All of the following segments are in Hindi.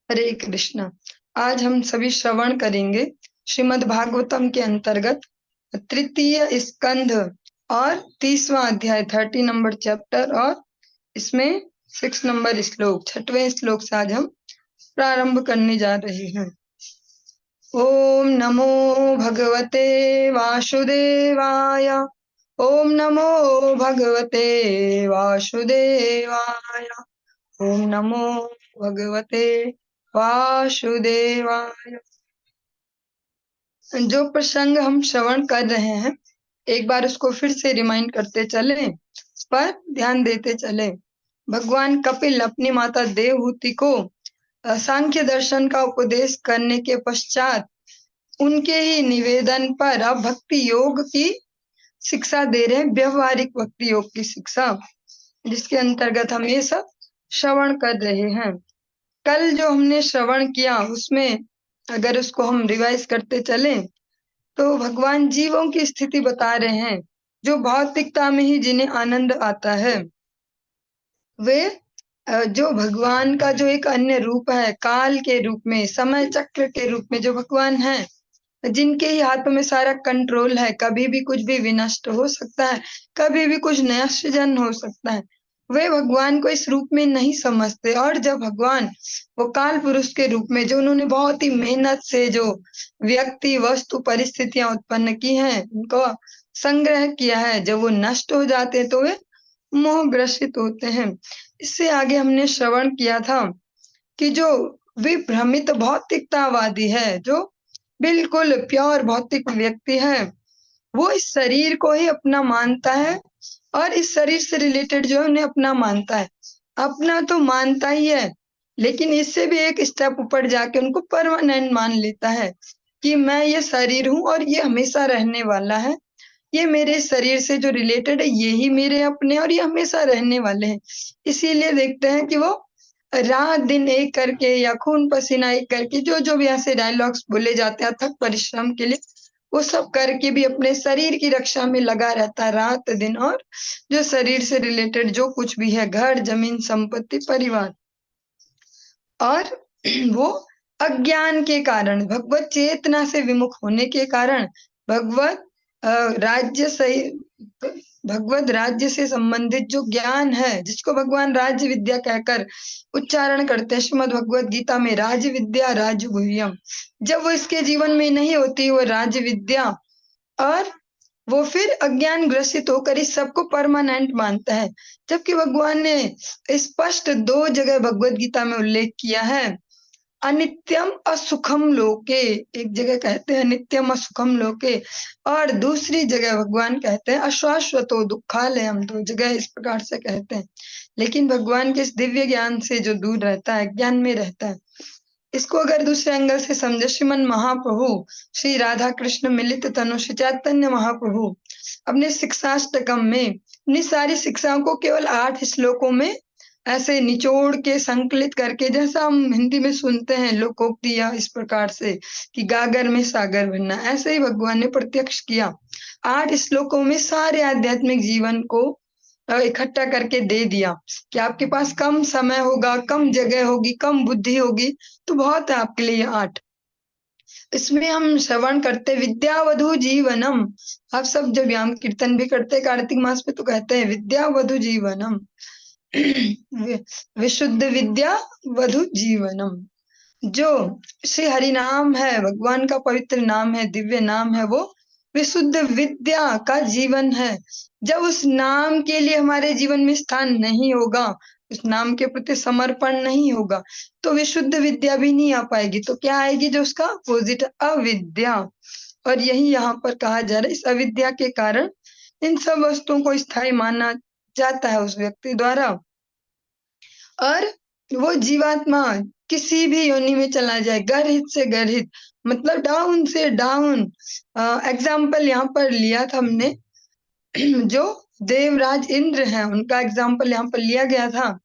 हरे कृष्ण। आज हम सभी श्रवण करेंगे श्रीमद् भागवतम के अंतर्गत तृतीय स्कंध और 30वां अध्याय 30 नंबर चैप्टर और इसमें 6 नंबर श्लोक 6वें श्लोक से आज हम प्रारंभ करने जा रहे हैं। ओम नमो भगवते वासुदेवाय। ओम नमो भगवते वासुदेवाय। ओम नमो भगवते वासुदेवाय। जो प्रसंग हम श्रवण कर रहे हैं, एक बार उसको फिर से रिमाइंड करते चले, इस पर ध्यान देते चले। भगवान कपिल अपनी माता देवहूति को सांख्य दर्शन का उपदेश करने के पश्चात उनके ही निवेदन पर अब भक्ति योग की शिक्षा दे रहे हैं, व्यवहारिक भक्ति योग की शिक्षा, जिसके अंतर्गत हम ये सब श्रवण कर रहे हैं। कल जो हमने श्रवण किया उसमें अगर उसको हम रिवाइज करते चले तो भगवान जीवों की स्थिति बता रहे हैं जो भौतिकता में ही जिन्हें आनंद आता है। वे जो भगवान का जो एक अन्य रूप है, काल के रूप में, समय चक्र के रूप में जो भगवान है, जिनके ही हाथों में सारा कंट्रोल है, कभी भी कुछ भी विनष्ट हो सकता है, कभी भी कुछ नया सृजन हो सकता है, वे भगवान को इस रूप में नहीं समझते। और जब भगवान वो काल पुरुष के रूप में जो उन्होंने बहुत ही मेहनत से जो व्यक्ति वस्तु परिस्थितियां उत्पन्न की हैं, उनको संग्रह किया है, जब वो नष्ट हो जाते हैं तो वे मोह ग्रसित होते हैं। इससे आगे हमने श्रवण किया था कि जो विभ्रमित भौतिकतावादी है, जो बिल्कुल प्योर भौतिक व्यक्ति है, वो इस शरीर को ही अपना मानता है और इस शरीर से रिलेटेड जो है उन्हें अपना मानता है। अपना तो मानता ही है, लेकिन इससे भी एक स्टेप ऊपर जाके उनको परमानेंट मान लेता है कि मैं ये शरीर हूँ और ये हमेशा रहने वाला है, ये मेरे शरीर से जो रिलेटेड है ये ही मेरे अपने और ये हमेशा रहने वाले हैं। इसीलिए देखते हैं कि वो रात दिन एक करके या खून पसीना एक करके जो जो भी ऐसे डायलॉग्स बोले जाते हैं अथक परिश्रम के लिए, वो सब करके भी अपने शरीर की रक्षा में लगा रहता है रात दिन। और जो शरीर से रिलेटेड जो कुछ भी है, घर जमीन संपत्ति परिवार, और वो अज्ञान के कारण, भगवत चेतना से विमुख होने के कारण, भगवत राज्य से भगवत राज्य से संबंधित जो ज्ञान है, जिसको भगवान राज्य विद्या कहकर उच्चारण करते हैं श्रीमद् भगवत गीता में, राज्य विद्या राज्य गुह्यम, जब वो इसके जीवन में नहीं होती वो राज्य विद्या, और वो फिर अज्ञान ग्रसित होकर इस सबको परमानेंट मानता है। जबकि भगवान ने स्पष्ट 2 जगह भगवत गीता में उल्लेख किया है, अनित्यम असुखम लोके, एक जगह कहते हैं नित्यम असुखम लोके, और दूसरी जगह भगवान कहते हैं अशाश्वतो दुखालयम, 2 जगह इस प्रकार से कहते हैं। लेकिन भगवान के इस दिव्य ज्ञान से जो दूर रहता है, ज्ञान में रहता है, इसको अगर दूसरे एंगल से समझे, श्रीमन महाप्रभु श्री राधा कृष्ण मिलित तनु श्री चैतन्य महाप्रभु अपने शिक्षाष्टकम में अपनी सारी शिक्षाओं को केवल 8 श्लोकों में ऐसे निचोड़ के संकलित करके, जैसा हम हिंदी में सुनते हैं लोकोक्तियां इस प्रकार से कि गागर में सागर भरना, ऐसे ही भगवान ने प्रत्यक्ष किया। 8 श्लोकों में सारे आध्यात्मिक जीवन को इकट्ठा करके दे दिया कि आपके पास कम समय होगा, कम जगह होगी, कम बुद्धि होगी, तो बहुत है आपके लिए 8। इसमें हम श्रवण करते विद्यावधु जीवनम। आप सब जब व्याम कीर्तन भी करते कार्तिक मास में तो कहते हैं विद्यावधु जीवनम, विशुद्ध विद्या वधु जीवनम। जो श्री हरि नाम है, भगवान का पवित्र नाम है, दिव्य नाम है, वो विशुद्ध विद्या का जीवन है। जब उस नाम के लिए हमारे जीवन में स्थान नहीं होगा, उस नाम के प्रति समर्पण नहीं होगा, तो विशुद्ध विद्या भी नहीं आ पाएगी। तो क्या आएगी? जो उसका अपोजिट, अविद्या। और यही यहाँ पर कहा जा रहा है, इस अविद्या के कारण इन सब वस्तुओं को स्थायी माना जाता है उस व्यक्ति द्वारा, और वो जीवात्मा किसी भी योनि में चला जाए, गर्हित से गर्हित, मतलब डाउन से डाउन। एग्जाम्पल यहाँ पर लिया था हमने जो देवराज इंद्र हैं उनका एग्जाम्पल यहाँ पर लिया गया था।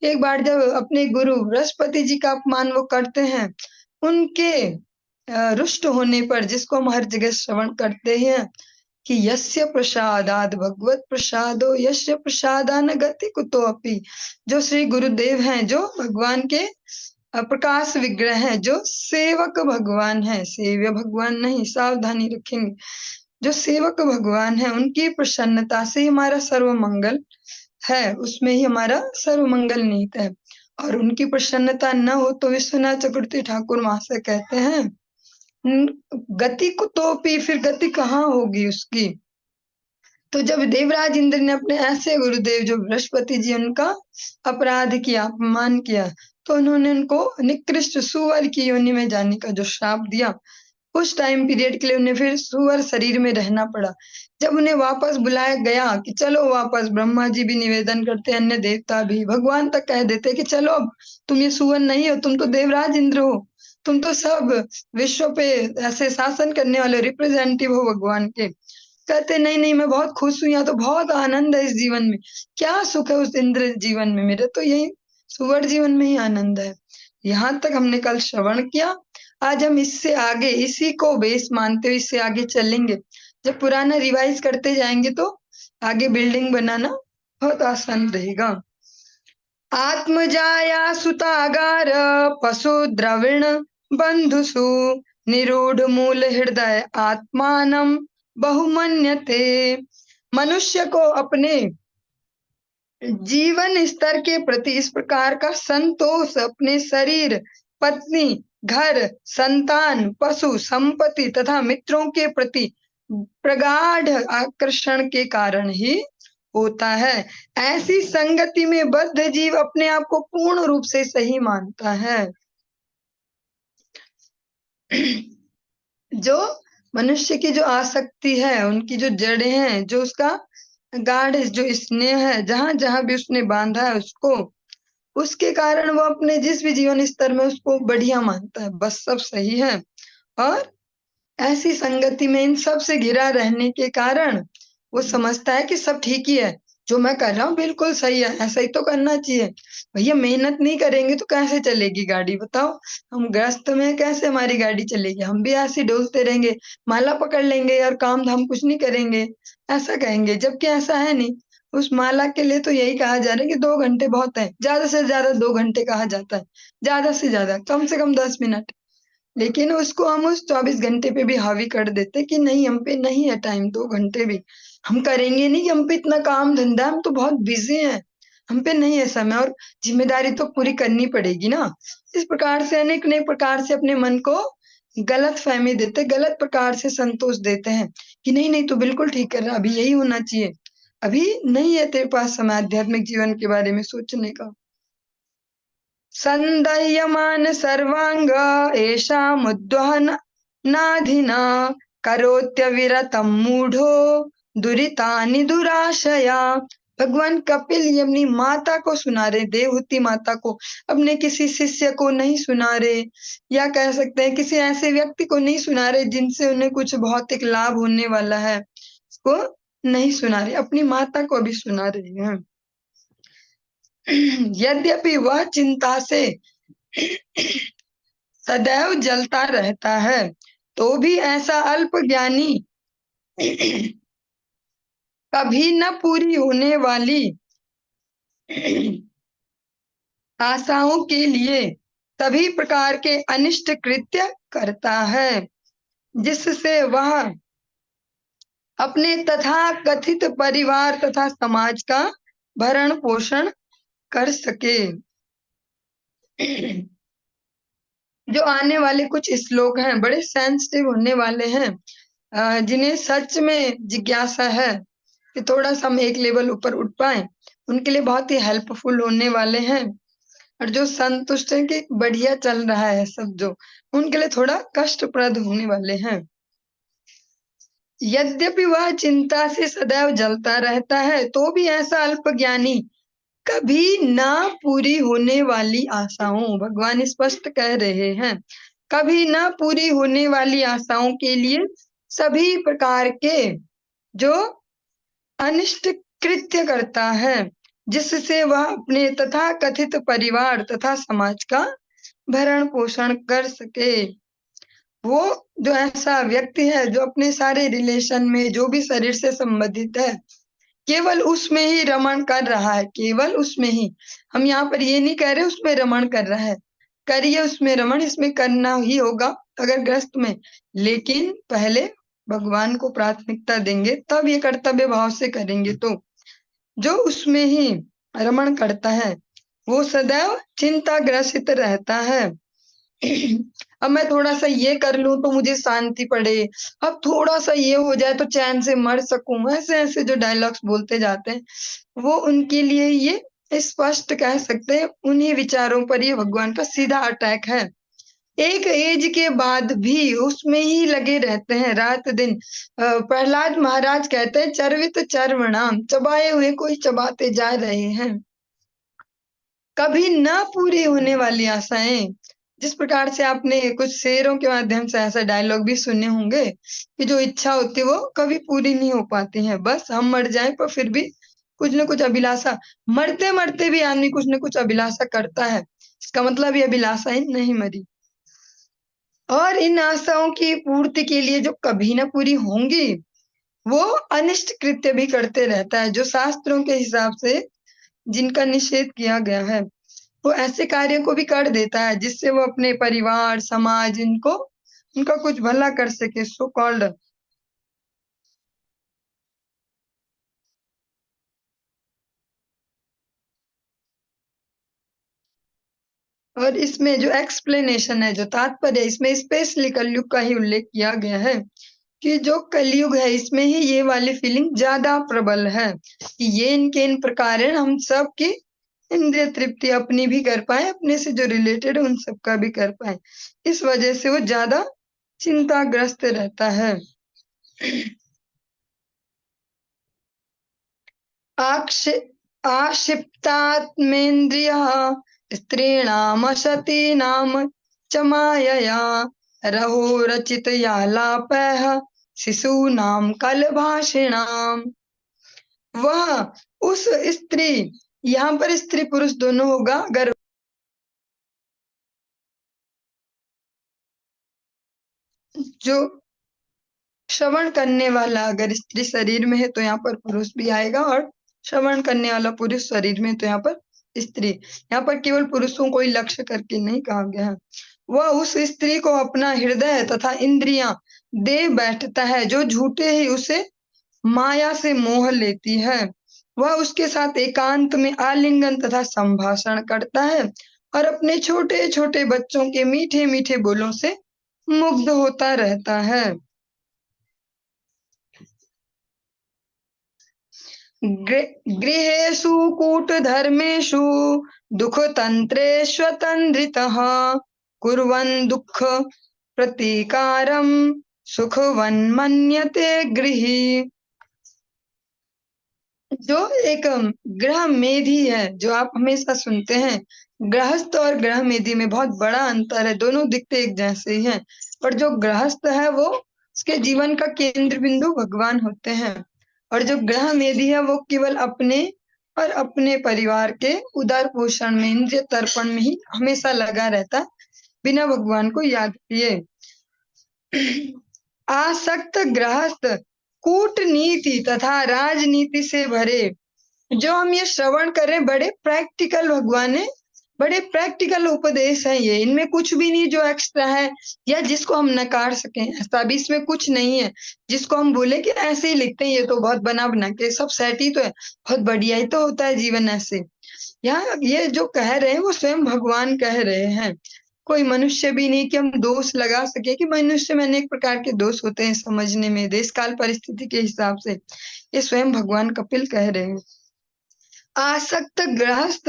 एक बार जब अपने गुरु बृहस्पति जी का अपमान वो करते हैं, उनके रुष्ट होने पर, जिसको हम हर जगह श्रवण करते हैं कि यस्य प्रसादाद भगवत प्रसादो यस्य प्रसादान गति कुतो अपि, जो श्री गुरुदेव हैं, जो भगवान के प्रकाश विग्रह है, जो सेवक भगवान है, सेव्य भगवान नहीं, सावधानी रखेंगे। जो सेवक भगवान है उनकी प्रसन्नता से हमारा सर्व मंगल है, उसमें ही हमारा सर्व मंगल निहित है। और उनकी प्रसन्नता न हो तो विश्वनाथ चक्रवर्ती ठाकुर महाशय कहते हैं, गति को तो फिर गति कहाँ होगी उसकी। तो जब देवराज इंद्र ने अपने ऐसे गुरुदेव जो बृहस्पति जी, उनका अपराध किया, अपमान किया, तो उन्होंने उनको निकृष्ट सुअर की योनि में जाने का जो श्राप दिया, उस टाइम पीरियड के लिए उन्हें फिर सुअर शरीर में रहना पड़ा। जब उन्हें वापस बुलाया गया कि चलो वापस, ब्रह्मा जी भी निवेदन करते, अन्य देवता भी, भगवान तक कह देते कि चलो अब तुम ये सुअर नहीं हो, तुम तो देवराज इंद्र हो, तुम तो सब विश्व पे ऐसे शासन करने वाले रिप्रेजेंटेटिव हो भगवान के। कहते नहीं नहीं, मैं बहुत खुश हूँ, यहाँ तो बहुत आनंद है, इस जीवन में क्या सुख है उस इंद्र जीवन में, मेरे तो यही सुअर जीवन में ही आनंद है। यहाँ तक हमने कल श्रवण किया। आज हम इससे आगे इसी को बेस मानते हुए इससे आगे चलेंगे। जब पुराना रिवाइज करते जाएंगे तो आगे बिल्डिंग बनाना बहुत आसान रहेगा। आत्मजाया सुतागार पशु द्रविण बंधुसु निरूढ़ मूल हृदय आत्मानम बहुमन्यते। मनुष्य को अपने जीवन स्तर के प्रति इस प्रकार का संतोष अपने शरीर, पत्नी, घर, संतान, पशु, संपत्ति तथा मित्रों के प्रति प्रगाढ़ आकर्षण के कारण ही होता है। ऐसी संगति में बद्ध जीव अपने आप को पूर्ण रूप से सही मानता है। जो मनुष्य की जो आसक्ति है, उनकी जो जड़ें हैं, जो उसका गाढ़ जो स्नेह है, जहां जहां भी उसने बांधा है उसको, उसके कारण वो अपने जिस भी जीवन स्तर में उसको बढ़िया मानता है, बस सब सही है। और ऐसी संगति में इन सब से घिरा रहने के कारण वो समझता है कि सब ठीक ही है, जो मैं कर रहा हूँ बिल्कुल सही है, ऐसा ही तो करना चाहिए। भैया मेहनत नहीं करेंगे तो कैसे चलेगी गाड़ी, बताओ। हम ग्रस्त में कैसे हमारी गाड़ी चलेगी, हम भी ऐसे डोलते रहेंगे, माला पकड़ लेंगे और काम धाम कुछ नहीं करेंगे, ऐसा कहेंगे। जबकि ऐसा है नहीं। उस माला के लिए तो यही कहा जा रहा है कि 2 घंटे बहुत है, ज्यादा से ज्यादा 2 घंटे कहा जाता है, ज्यादा से ज्यादा कम से कम 10 मिनट। लेकिन उसको हम उस 24 घंटे पे भी हावी कर देते कि नहीं, हम पे नहीं है टाइम, 2 घंटे भी हम करेंगे नहीं, कि हम पे इतना काम धंधा, हम तो बहुत बिजी हैं, हम पे नहीं है समय, और जिम्मेदारी तो पूरी करनी पड़ेगी ना। इस प्रकार से अनेक अनेक प्रकार से अपने मन को गलत फहमी देते, गलत प्रकार से संतोष देते हैं कि नहीं नहीं, तू बिल्कुल ठीक कर रहा, अभी यही होना चाहिए, अभी नहीं है तेरे पास समय आध्यात्मिक जीवन के बारे में सोचने का। संदह्यमान सर्वांग एषामुद्वहन नाधिना करोत्यविरतम मूढ़ो दुरितानि दुराशया। भगवान कपिल ये अपनी माता को सुना रहे, देवहूति माता को, अपने किसी शिष्य को नहीं सुना रहे, या कह सकते हैं किसी ऐसे व्यक्ति को नहीं सुना रहे जिनसे उन्हें कुछ भौतिक लाभ होने वाला है, उसको नहीं सुना रहे, अपनी माता को भी सुना रहे हैं। यद्यपि वह चिंता से सदैव जलता रहता है, तो भी ऐसा अल्प ज्ञानी कभी न पूरी होने वाली आशाओं के लिए सभी प्रकार के अनिष्ट कृत्य करता है, जिससे वह अपने तथा कथित परिवार तथा समाज का भरण पोषण कर सके। जो आने वाले कुछ श्लोक हैं बड़े सेंसिटिव होने वाले हैं, जिन्हें सच में जिज्ञासा है कि थोड़ा सा हम एक लेवल ऊपर उठ पाए, उनके लिए बहुत ही हेल्पफुल होने वाले हैं। और जो संतुष्ट है कि बढ़िया चल रहा है सब, जो उनके लिए थोड़ा कष्टप्रद होने वाले हैं। यद्यपि वह चिंता से सदैव जलता रहता है, तो भी ऐसा अल्पज्ञानी कभी ना पूरी होने वाली आशाओं, भगवान स्पष्ट कह रहे हैं, कभी ना पूरी होने वाली आशाओं के लिए सभी प्रकार के जो अनिष्ट कृत्य करता है, जिससे वह अपने तथा कथित परिवार तथा समाज का भरण पोषण कर सके। वो जो ऐसा व्यक्ति है जो अपने सारे रिलेशन में जो भी शरीर से संबंधित है, केवल उसमें ही रमण कर रहा है, केवल उसमें ही। हम यहाँ पर ये नहीं कह रहे उसमें रमण कर रहा है, करिए उसमें रमण, इसमें करना ही होगा अगर गृहस्थ में, लेकिन पहले भगवान को प्राथमिकता देंगे, तब ये कर्तव्य भाव से करेंगे। तो जो उसमें ही रमण करता है वो सदैव चिंताग्रसित रहता है। अब मैं थोड़ा सा ये कर लूं तो मुझे शांति पड़े, अब थोड़ा सा ये हो जाए तो चैन से मर सकूं, ऐसे ऐसे जो डायलॉग्स बोलते जाते हैं, वो उनके लिए ये स्पष्ट कह सकते हैं, उन्हीं विचारों पर ये भगवान का सीधा अटैक है। एक एज के बाद भी उसमें ही लगे रहते हैं रात दिन। प्रहलाद महाराज कहते हैं चरवित चर्वणाम, चबाए हुए कोई चबाते जा रहे हैं, कभी न पूरी होने वाली आशाएं। जिस प्रकार से आपने कुछ शेरों के माध्यम से ऐसा डायलॉग भी सुने होंगे कि जो इच्छा होती है वो कभी पूरी नहीं हो पाती है, बस हम मर जाएं पर फिर भी कुछ न कुछ अभिलाषा, मरते मरते भी आदमी कुछ न कुछ अभिलाषा करता है, इसका मतलब ये अभिलाषाएं नहीं मरी। और इन आशाओं की पूर्ति के लिए जो कभी न पूरी होंगी, वो अनिष्ट कृत्य भी करते रहता है, जो शास्त्रों के हिसाब से जिनका निषेध किया गया है, वो ऐसे कार्यों को भी कर देता है जिससे वो अपने परिवार, समाज, इनको उनका कुछ भला कर सके, सो कॉल्ड। और इसमें जो एक्सप्लेनेशन है, जो तात्पर्य है, इसमें स्पेशली कलयुग का ही उल्लेख किया गया है कि जो कलयुग है इसमें ही ये वाली फीलिंग ज्यादा प्रबल है कि ये इनके इन प्रकार है, हम सब की इंद्रिय तृप्ति अपनी भी कर पाए, अपने से जो रिलेटेड है उन सबका भी कर पाए, इस वजह से वो ज्यादा चिंताग्रस्त रहता है। आक्षि आक्षिप्तात्मेन्द्रियः स्त्रीणामशतीनां च मायया रहो रचितयालापैः शिशूनां कलभाषिणाम्। वह उस स्त्री, यहाँ पर स्त्री पुरुष दोनों होगा, अगर जो श्रवण करने वाला अगर स्त्री शरीर में है तो यहाँ पर पुरुष भी आएगा, और श्रवण करने वाला पुरुष शरीर में तो यहाँ पर स्त्री। यहाँ पर केवल पुरुषों को ही लक्ष्य करके नहीं कहा गया है। वह उस स्त्री को अपना हृदय तथा इंद्रियां दे बैठता है जो झूठे ही उसे माया से मोह लेती है। वह उसके साथ एकांत में आलिंगन तथा संभाषण करता है और अपने छोटे छोटे बच्चों के मीठे मीठे बोलों से मुग्ध होता रहता है। गृहेषु कूटधर्मेषु दुःखतन्त्रेष्वतन्द्रितः कुर्वन् दुःख प्रतीकारं सुखवन्मन्यते गृही। जो एक ग्रह मेधी है, जो आप हमेशा सुनते हैं, गृहस्थ और ग्रह मेधी में बहुत बड़ा अंतर है, दोनों दिखते एक जैसे ही हैं, पर जो गृहस्थ है वो उसके जीवन का केंद्र बिंदु भगवान होते हैं, और जो ग्रह मेधी है वो केवल अपने और अपने परिवार के उदार पोषण में, इंद्रिय तर्पण में ही हमेशा लगा रहता, बिना भगवान को याद किए। आसक्त गृहस्थ कूटनीति तथा राजनीति से भरे। जो हम ये श्रवण कर रहे हैं, बड़े प्रैक्टिकल भगवान है, बड़े प्रैक्टिकल उपदेश है ये, इनमें कुछ भी नहीं जो एक्स्ट्रा है या जिसको हम नकार सकें, ऐसा भी इसमें कुछ नहीं है जिसको हम बोले कि ऐसे ही लिखते हैं, ये तो बहुत बना बना के सब सेट ही तो है, बहुत बढ़िया ही तो होता है जीवन ऐसे। यहाँ ये जो कह रहे हैं वो स्वयं भगवान कह रहे हैं, कोई मनुष्य भी नहीं कि हम दोष लगा सके कि मनुष्य में अनेक प्रकार के दोष होते हैं समझने में, देश काल परिस्थिति के हिसाब से, ये स्वयं भगवान कपिल कह रहे हैं। आसक्त गृहस्थ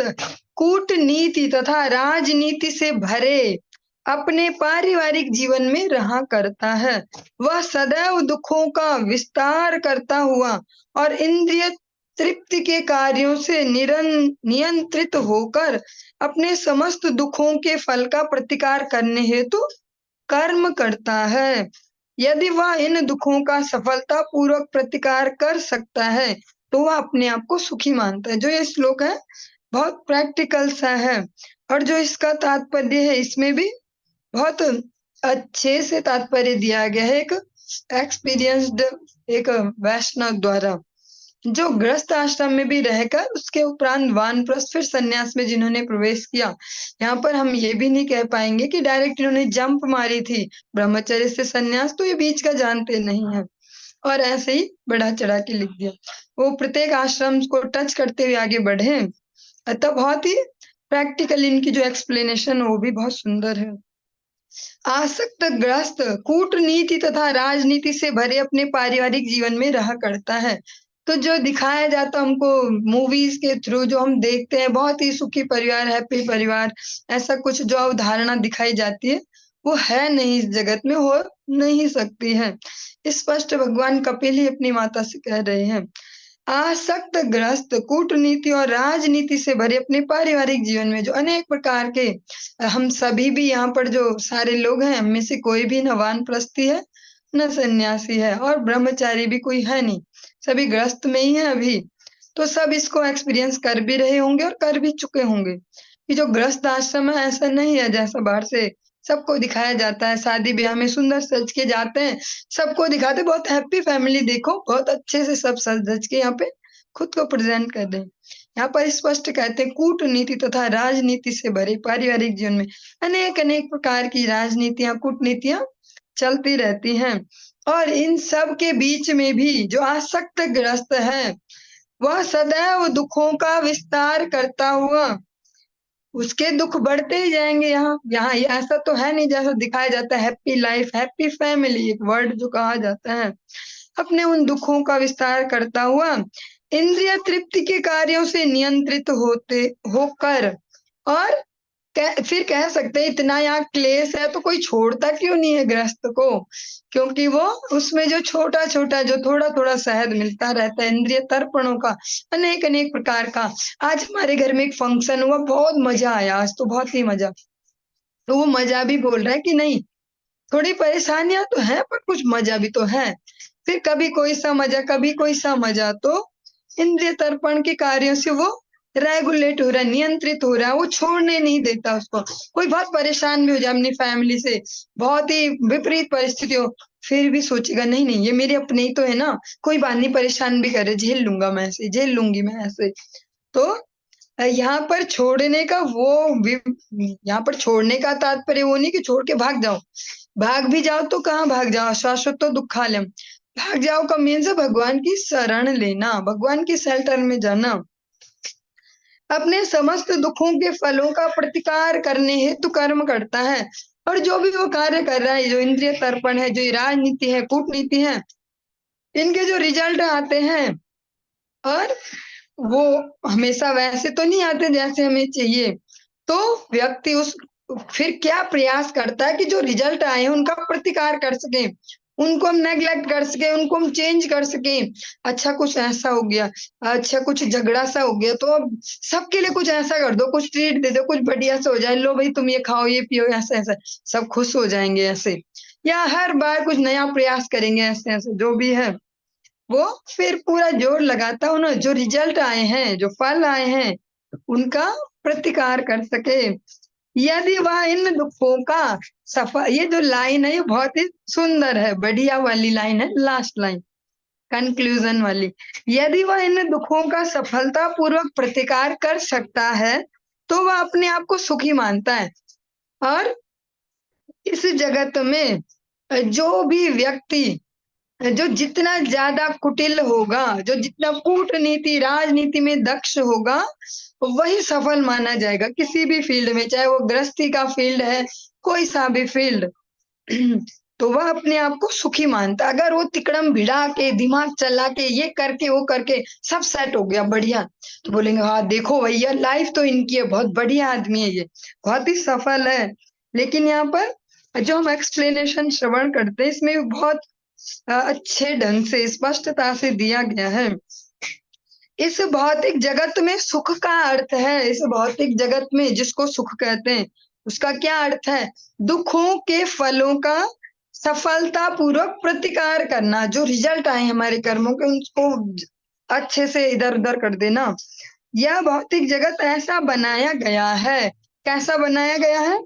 कूटनीति तथा राजनीति से भरे अपने पारिवारिक जीवन में रहा करता है। वह सदैव दुखों का विस्तार करता हुआ और इंद्रिय तृप्ति के कार्यों से नियंत्रित होकर अपने समस्त दुखों के फल का प्रतिकार करने हेतु कर्म करता है। यदि वह इन दुखों का सफलता पूर्वक प्रतिकार कर सकता है तो वह अपने आप को सुखी मानता है। जो ये श्लोक है बहुत प्रैक्टिकल सा है, और जो इसका तात्पर्य है इसमें भी बहुत अच्छे से तात्पर्य दिया गया है एक एक्सपीरियंस्ड एक वैष्णव द्वारा। जो गृहस्थ आश्रम में भी रहकर उसके उपरांत वानप्रस्थ फिर सन्यास में जिन्होंने प्रवेश किया, यहाँ पर हम ये भी नहीं कह पाएंगे कि डायरेक्ट इन्होंने जंप मारी थी ब्रह्मचर्य से सन्यास, तो ये बीच का जानते नहीं है और ऐसे ही बढ़ा चढ़ा के लिख दिया। वो प्रत्येक आश्रम को टच करते हुए आगे बढ़े, अतः बहुत ही प्रैक्टिकल इनकी जो एक्सप्लेनेशन वो भी बहुत सुंदर है। आसक्त ग्रस्त कूटनीति तथा राजनीति से भरे अपने पारिवारिक जीवन में रहा करता है। तो जो दिखाया जाता हमको मूवीज के थ्रू, जो हम देखते हैं बहुत ही सुखी परिवार, हैप्पी परिवार, ऐसा कुछ जो अवधारणा दिखाई जाती है वो है नहीं, इस जगत में हो नहीं सकती है। स्पष्ट भगवान कपिल ही अपनी माता से कह रहे हैं। आसक्त ग्रस्त कूटनीति और राजनीति से भरे अपने पारिवारिक जीवन में जो अनेक प्रकार के, हम सभी भी यहाँ पर जो सारे लोग हैं, हम में से कोई भी न वानप्रस्थी है न सन्यासी है और ब्रह्मचारी भी कोई है नहीं, सभी ग्रस्त में ही है अभी। तो सब इसको एक्सपीरियंस कर भी रहे होंगे और कर भी चुके होंगे कि जो ग्रस्त आश्रम है ऐसा नहीं है जैसा बाहर से सबको दिखाया जाता है। शादी ब्याह में सुंदर सज के जाते हैं, सबको दिखाते बहुत हैप्पी फैमिली, देखो बहुत अच्छे से सब सज धज के यहाँ पे खुद को प्रेजेंट कर रहे हैं। यहाँ पर स्पष्ट कहते हैं कूटनीति तथा राजनीति से भरे पारिवारिक जीवन में अनेक अनेक प्रकार की राजनीतियां कूटनीतियां चलती रहती हैं और इन सब के बीच में भी जो आसक्त ग्रस्त है वह सदैव दुखों का विस्तार करता हुआ, उसके दुख बढ़ते ही जाएंगे। यहाँ यहाँ ये ऐसा तो है नहीं जैसा दिखाया जाता है हैप्पी लाइफ हैप्पी फैमिली, एक वर्ड जो कहा जाता है, अपने उन दुखों का विस्तार करता हुआ इंद्रिय तृप्ति के कार्यों से नियंत्रित होते होकर, और फिर कह सकते हैं इतना यहाँ क्लेश है तो कोई छोड़ता क्यों नहीं है गृहस्थ को, क्योंकि वो उसमें जो छोटा छोटा जो थोड़ा थोड़ा शहद मिलता रहता है इंद्रिय तर्पणों का अनेक अनेक प्रकार का। आज हमारे घर में एक फंक्शन हुआ, बहुत मजा आया, आज तो बहुत ही मजा। तो वो मजा भी बोल रहा है कि नहीं, थोड़ी परेशानियां तो है पर कुछ मजा भी तो है। फिर कभी कोई सा मजा कभी कोई सा मजा, तो इंद्रिय तर्पण के कार्यों से वो रेगुलेट हो रहा है, नियंत्रित हो रहा है, वो छोड़ने नहीं देता उसको। कोई बहुत परेशान भी हो जाए अपनी फैमिली से, बहुत ही विपरीत परिस्थिति हो, फिर भी सोचेगा नहीं नहीं ये मेरे अपने ही तो है ना, कोई बात नहीं, परेशान भी करे, झेल लूंगा मैं ऐसे, झेल लूंगी मैं ऐसे। तो यहाँ पर छोड़ने का यहाँ पर छोड़ने का तात्पर्य वो नहीं कि छोड़ के भाग जाओ, भाग भी जाओ तो कहाँ भाग जाओ, शाश्वतो दुखालयम, भाग जाओ का मीन्स है भगवान की शरण लेना, भगवान की शेल्टर में जाना। अपने समस्त दुखों के फलों का प्रतिकार करने हेतु कर्म करता है, और जो भी वो कार्य कर रहा है, जो इंद्रिय तर्पण है, जो ये राजनीति है, कूटनीति है, इनके जो रिजल्ट आते हैं, और वो हमेशा वैसे तो नहीं आते जैसे हमें चाहिए, तो व्यक्ति उस फिर क्या प्रयास करता है कि जो रिजल्ट आए हैं उनका प्रतिकार कर सके, उनको हम नेग्लेक्ट कर सके, उनको हम चेंज कर सके। अच्छा कुछ ऐसा हो गया, अच्छा कुछ झगड़ा सा हो गया, तो अब सबके लिए कुछ ऐसा कर दो, कुछ ट्रीट दे दो, कुछ बढ़िया सा हो जाए, लो भाई तुम ये खाओ ये पियो, ऐसा ऐसा, सब खुश हो जाएंगे ऐसे। या हर बार कुछ नया प्रयास करेंगे ऐसे ऐसे, जो भी है वो फिर पूरा जोर लगाता हूँ ना, जो रिजल्ट आए हैं, जो फल आए हैं, उनका प्रतिकार कर सके। यदि वह इन दुखों का सफल, ये जो लाइन है ये बहुत ही सुंदर है, बढ़िया वाली लाइन है, लास्ट लाइन कंक्लूजन वाली। यदि वह इन दुखों का सफलता पूर्वक प्रतिकार कर सकता है तो वह अपने आप को सुखी मानता है। और इस जगत में जो भी व्यक्ति जो जितना ज्यादा कुटिल होगा, जो जितना कूटनीति राजनीति में दक्ष होगा, वही सफल माना जाएगा किसी भी फील्ड में, चाहे वो गृहस्थी का फील्ड है, कोई सा भी फील्ड। तो वह अपने आप को सुखी मानता। अगर वो तिकड़म भिड़ा के दिमाग चला के ये करके वो करके सब सेट हो गया बढ़िया, तो बोलेंगे हाँ देखो भैया लाइफ तो इनकी है, बहुत बढ़िया आदमी है, ये बहुत ही सफल है। लेकिन यहाँ पर जो हम एक्सप्लेनेशन श्रवण करते हैं इसमें बहुत अच्छे ढंग से स्पष्टता से दिया गया है। इस भौतिक जगत में सुख का अर्थ है, इस भौतिक जगत में जिसको सुख कहते हैं उसका क्या अर्थ है, दुखों के फलों का सफलता पूर्वक प्रतिकार करना, जो रिजल्ट आए हमारे कर्मों के उनको अच्छे से इधर उधर कर देना। यह भौतिक जगत ऐसा बनाया गया है, कैसा बनाया गया है,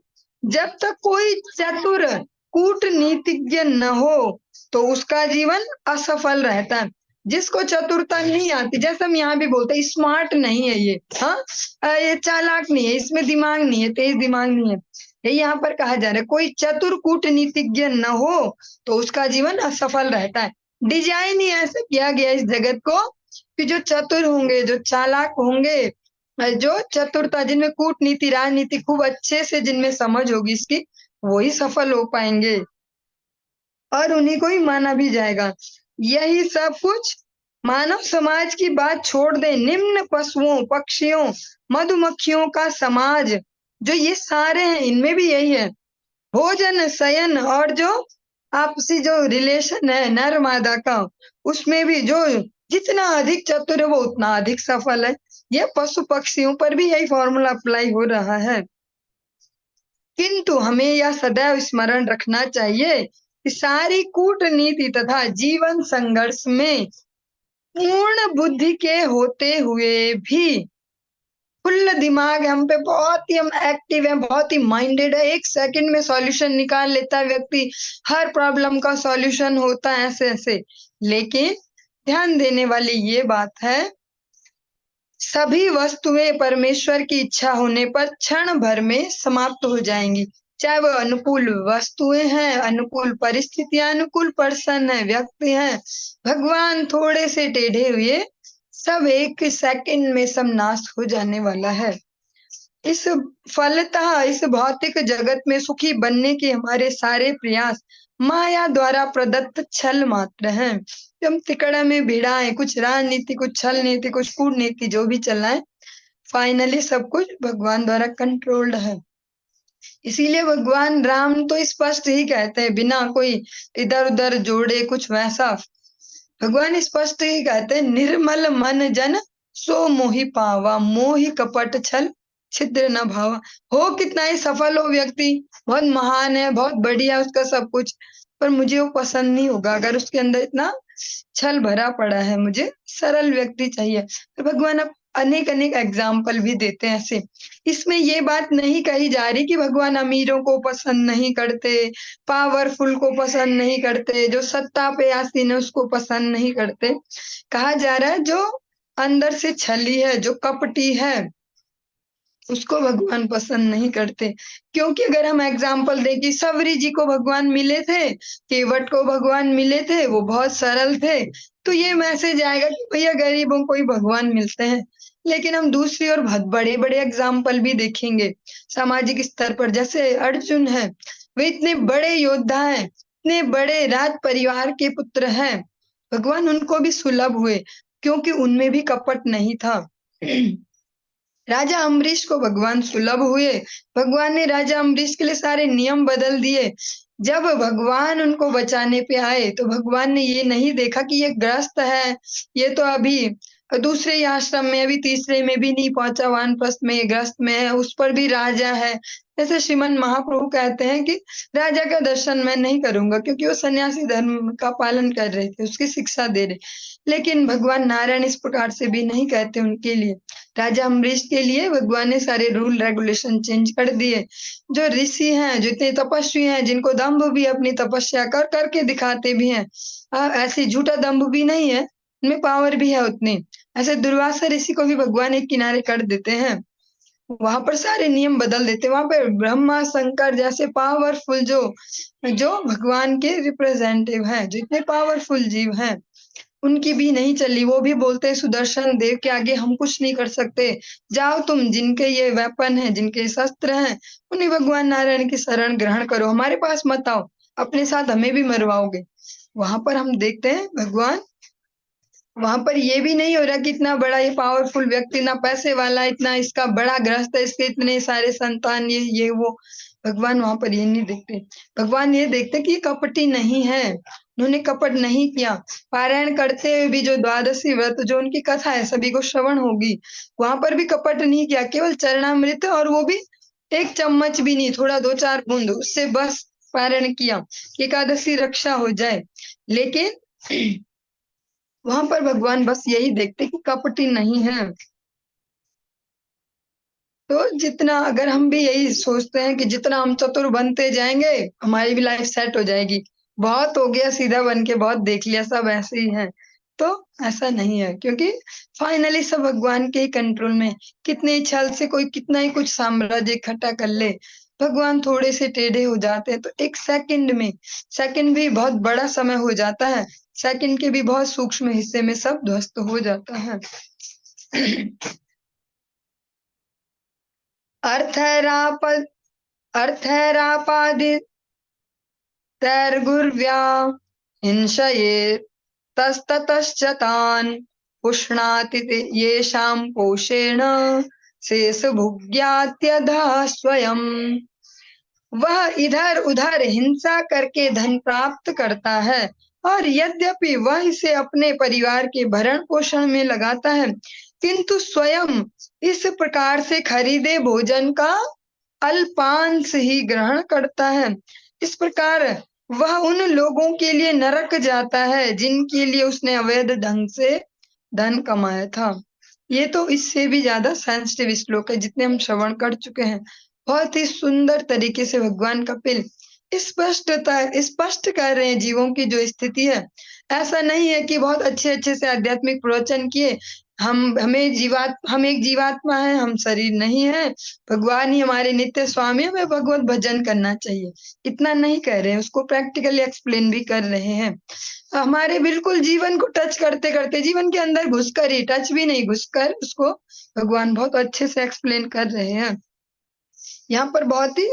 जब तक कोई चतुर कूटनीतिज्ञ न हो तो उसका जीवन असफल रहता है। जिसको चतुरता नहीं आती, जैसे हम यहाँ भी बोलते हैं स्मार्ट नहीं है ये, हाँ, ये चालाक नहीं है, इसमें दिमाग नहीं है, तेज दिमाग नहीं है, ये यहाँ पर कहा जा रहा है कोई चतुर कूटनीतिज्ञ न हो तो उसका जीवन असफल रहता है। डिजाइन ही ऐसे किया गया इस जगत को कि जो चतुर होंगे, जो चालाक होंगे, जो चतुरता, जिनमें कूटनीति राजनीति खूब अच्छे से जिनमें समझ होगी इसकी, वो ही सफल हो पाएंगे और उन्हीं को ही माना भी जाएगा। यही सब कुछ मानव समाज की बात छोड़ दे, निम्न पशुओं, पक्षियों, मधुमक्खियों का समाज, जो ये सारे हैं, इनमें भी यही है। भोजन, शयन और जो आपसी जो रिलेशन है नर मादा का, उसमें भी जो जितना अधिक चतुर है वो उतना अधिक सफल है। ये पशु पक्षियों पर भी यही फॉर्मूला अप्लाई हो रहा है। किंतु हमें यह सदैव स्मरण रखना चाहिए कि सारी कूटनीति तथा जीवन संघर्ष में पूर्ण बुद्धि के होते हुए भी फुल दिमाग है, हम पे बहुत ही हम एक्टिव हैं, बहुत ही माइंडेड है, 1 सेकंड में सॉल्यूशन निकाल लेता है व्यक्ति, हर प्रॉब्लम का सॉल्यूशन होता है ऐसे ऐसे। लेकिन ध्यान देने वाली ये बात है, सभी वस्तुएं परमेश्वर की इच्छा होने पर क्षण भर में समाप्त हो जाएंगी, चाहे वो अनुकूल वस्तुएं हैं, अनुकूल परिस्थितियां, अनुकूल पर्सन है, व्यक्ति हैं, भगवान थोड़े से टेढ़े हुए सब 1 सेकंड में सब नाश हो जाने वाला है। इस फलतः इस भौतिक जगत में सुखी बनने के हमारे सारे प्रयास माया द्वारा प्रदत्त छल मात्र हैं। हम तिकड़ा में भिड़ाए, कुछ राजनीति, कुछ छल नीति, कुछ कूटनीति, जो भी चल रहा है, फाइनली सब कुछ भगवान द्वारा कंट्रोल्ड है। इसीलिए भगवान राम तो स्पष्ट ही कहते हैं, बिना कोई इधर उधर जोड़े कुछ वैसा, भगवान स्पष्ट ही कहते हैं, निर्मल मन जन सो मोहि पावा, मोहि कपट छल छिद्र न भावा। हो कितना ही सफल हो व्यक्ति, बहुत महान है, बहुत बढ़िया उसका सब कुछ, पर मुझे वो पसंद नहीं होगा अगर उसके अंदर इतना छल भरा पड़ा है। मुझे सरल व्यक्ति चाहिए। तो भगवान अब अनेक अनेक एग्जाम्पल भी देते हैं ऐसे। इसमें ये बात नहीं कही जा रही कि भगवान अमीरों को पसंद नहीं करते, पावरफुल को पसंद नहीं करते, जो सत्ता पे आसीन है उसको पसंद नहीं करते। कहा जा रहा है जो अंदर से छली है, जो कपटी है, उसको भगवान पसंद नहीं करते। क्योंकि अगर हम एग्जाम्पल दें कि सबरी जी को भगवान मिले थे, केवट को भगवान मिले थे, वो बहुत सरल थे, तो ये मैसेज आएगा कि भैया गरीबों को ही भगवान मिलते हैं। लेकिन हम दूसरी ओर बहुत बड़े बड़े एग्जाम्पल भी देखेंगे सामाजिक स्तर पर, जैसे अर्जुन है, वे इतने बड़े योद्धा हैं, इतने बड़े राज परिवार के पुत्र हैं, भगवान उनको भी सुलभ हुए क्योंकि उनमें भी कपट नहीं था। राजा अम्बरीश को भगवान सुलभ हुए, भगवान ने राजा अम्बरीश के लिए सारे नियम बदल दिए। जब भगवान उनको बचाने पे आए तो भगवान ने ये नहीं देखा कि ये ग्रस्त है, ये तो अभी दूसरे ही आश्रम में, अभी तीसरे में भी नहीं पहुंचा, वानप्रस्थ में ये ग्रस्त में है, उस पर भी राजा है। जैसे श्रीमन महाप्रभु कहते हैं कि राजा का दर्शन मैं नहीं करूंगा, क्योंकि वो सन्यासी धर्म का पालन कर रहे थे, उसकी शिक्षा दे रहे। लेकिन भगवान नारायण इस प्रकार से भी नहीं कहते उनके लिए। राजा अम्बरीश के लिए भगवान ने सारे रूल रेगुलेशन चेंज कर दिए। जो ऋषि हैं, जो इतने तपस्वी हैं, जिनको दम्भ भी अपनी तपस्या कर करके दिखाते भी हैं, ऐसी झूठा दम्भ भी नहीं है, उनमें पावर भी है उतनी, ऐसे दुर्वासा ऋषि को भी भगवान एक किनारे कर देते हैं, वहां पर सारे नियम बदल देते हैं। वहां पर ब्रह्मा शंकर जैसे पावरफुल जो जो भगवान के रिप्रेजेंटेटिव हैं, जो इतने पावरफुल जीव हैं, उनकी भी नहीं चली। वो भी बोलते हैं सुदर्शन देव के आगे हम कुछ नहीं कर सकते, जाओ तुम, जिनके ये वेपन है, जिनके शस्त्र हैं, उन्हीं भगवान नारायण की शरण ग्रहण करो, हमारे पास मत आओ, अपने साथ हमें भी मरवाओगे। वहां पर हम देखते हैं भगवान, वहां पर ये भी नहीं हो रहा कि इतना बड़ा ये पावरफुल व्यक्ति, ना पैसे वाला, इतना इसका बड़ा ग्रस्त है, इसके इतने सारे संतान, ये वो, भगवान वहां पर ये नहीं देखते। भगवान ये देखते कि ये कपटी नहीं है, उन्होंने कपट नहीं किया। पारायण करते हुए भी जो द्वादशी व्रत, जो उनकी कथा है, सभी को श्रवण होगी, वहां पर भी कपट नहीं किया, केवल चरणामृत, और वो भी 1 चम्मच भी नहीं, थोड़ा 2-4 बूंद, उससे बस पारायण किया, एकादशी रक्षा हो जाए। लेकिन वहां पर भगवान बस यही देखते कि कपटी नहीं है। तो जितना, अगर हम भी यही सोचते हैं कि जितना हम चतुर बनते जाएंगे हमारी भी लाइफ सेट हो जाएगी, बहुत हो गया सीधा बन के, बहुत देख लिया, सब ऐसे ही है, तो ऐसा नहीं है, क्योंकि फाइनली सब भगवान के ही कंट्रोल में है। कितने छल से कोई कितना ही कुछ साम्राज्य इकट्ठा कर ले, भगवान थोड़े से टेढ़े हो जाते हैं तो एक सेकंड में, सेकंड भी बहुत बड़ा समय हो जाता है, सेकंड के भी बहुत सूक्ष्म हिस्से में सब ध्वस्त हो जाता है। अर्थैराप अर्थैरापादितैर्गुर्व्या हिंसये तस्ततश्च तान् पुष्णाति येषां पोषेण शेषभुग्यात्यधः स्वयं। वह इधर उधर हिंसा करके धन प्राप्त करता है, और यद्यपि वह इसे अपने परिवार के भरण पोषण में लगाता है, किंतु स्वयं इस प्रकार से खरीदे भोजन का अल्पांश ही ग्रहण करता है। इस प्रकार वह उन लोगों के लिए नरक जाता है जिनके लिए उसने अवैध ढंग से धन कमाया था। ये तो इससे भी ज्यादा सेंसिटिव श्लोक है जितने हम श्रवण कर चुके हैं। बहुत ही सुंदर तरीके से भगवान कपिल स्पष्ट कर रहे हैं जीवों की जो स्थिति है। ऐसा नहीं है कि बहुत अच्छे अच्छे से आध्यात्मिक प्रवचन किए, हम एक जीवात्मा है, हम शरीर नहीं है, भगवान ही हमारे नित्य स्वामी, हमें भगवत भजन करना चाहिए, इतना नहीं कह रहे हैं, उसको प्रैक्टिकली एक्सप्लेन भी कर रहे हैं। हमारे बिल्कुल जीवन को टच करते करते, जीवन के अंदर घुसकर ही, टच भी नहीं, घुसकर उसको भगवान बहुत अच्छे से एक्सप्लेन कर रहे हैं। यहाँ पर बहुत ही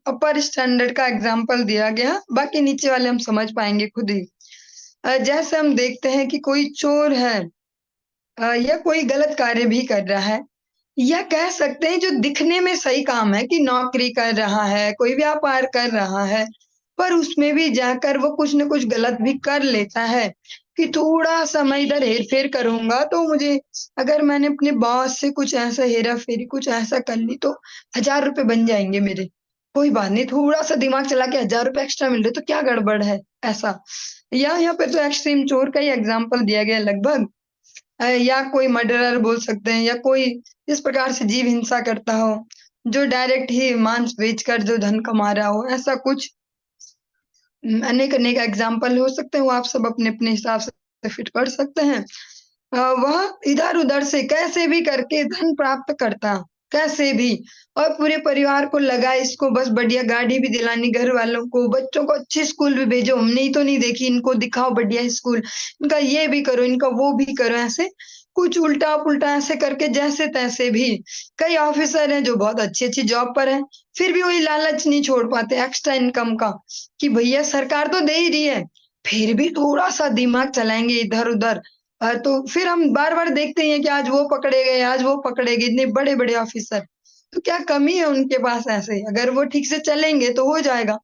अपर स्टैंडर्ड का एग्जाम्पल दिया गया, बाकी नीचे वाले हम समझ पाएंगे खुद ही। जैसे हम देखते हैं कि कोई चोर है या कोई गलत कार्य भी कर रहा है, या कह सकते हैं जो दिखने में सही काम है कि नौकरी कर रहा है, कोई व्यापार कर रहा है, पर उसमें भी जाकर वो कुछ न कुछ गलत भी कर लेता है कि थोड़ा सा मैं इधर हेर-फेर करूँगा तो मुझे, अगर मैंने अपने बॉस से कुछ ऐसा हेरा-फेरी, कुछ ऐसा कर ली तो ₹1000 बन जाएँगे मेरे। कोई बात नहीं, थोड़ा-सा दिमाग चला के ₹1000 एक्स्ट्रा मिल रहे तो क्या गड़बड़ है, ऐसा। या यहाँ पे तो एक्सट्रीम चोर का ही एग्ज़ाम्पल दिया गया है लगभग। या कोई मर्डरर बोल सकते हैं, या कोई इस प्रकार से जीव हिंसा करता हो, जो डायरेक्ट ही मांस बेचकर जो धन कमा रहा हो, ऐसा कुछ अनेक-अनेक एग्ज़ाम्पल हो सकते हैं, वो आप सब अपने-अपने हिसाब से फिट कर सकते हैं। वह इधर-उधर से कैसे भी करके धन प्राप्त करता, कैसे भी, और पूरे परिवार को लगा इसको बस बढ़िया गाड़ी भी दिलानी, घर वालों को, बच्चों को अच्छे स्कूल भी भेजो, हमने ही तो नहीं देखी, इनको दिखाओ बढ़िया स्कूल, इनका ये भी करो, इनका वो भी करो, ऐसे कुछ उल्टा-पुल्टा ऐसे करके जैसे-तैसे भी। कई ऑफिसर हैं जो बहुत अच्छी-अच्छी जॉब पर हैं, फिर भी वही लालच नहीं छोड़ पाते एक्स्ट्रा इनकम का, कि भैया सरकार तो दे ही रही है, फिर भी थोड़ा-सा दिमाग चलाएँगे इधर-उधर। तो फिर हम बार-बार देखते हैं कि आज वो पकड़े गए, आज वो पकड़े गए, इतने बड़े-बड़े ऑफिसर। तो क्या कमी है उनके पास ऐसे? अगर वो ठीक से चलेंगे तो हो जाएगा।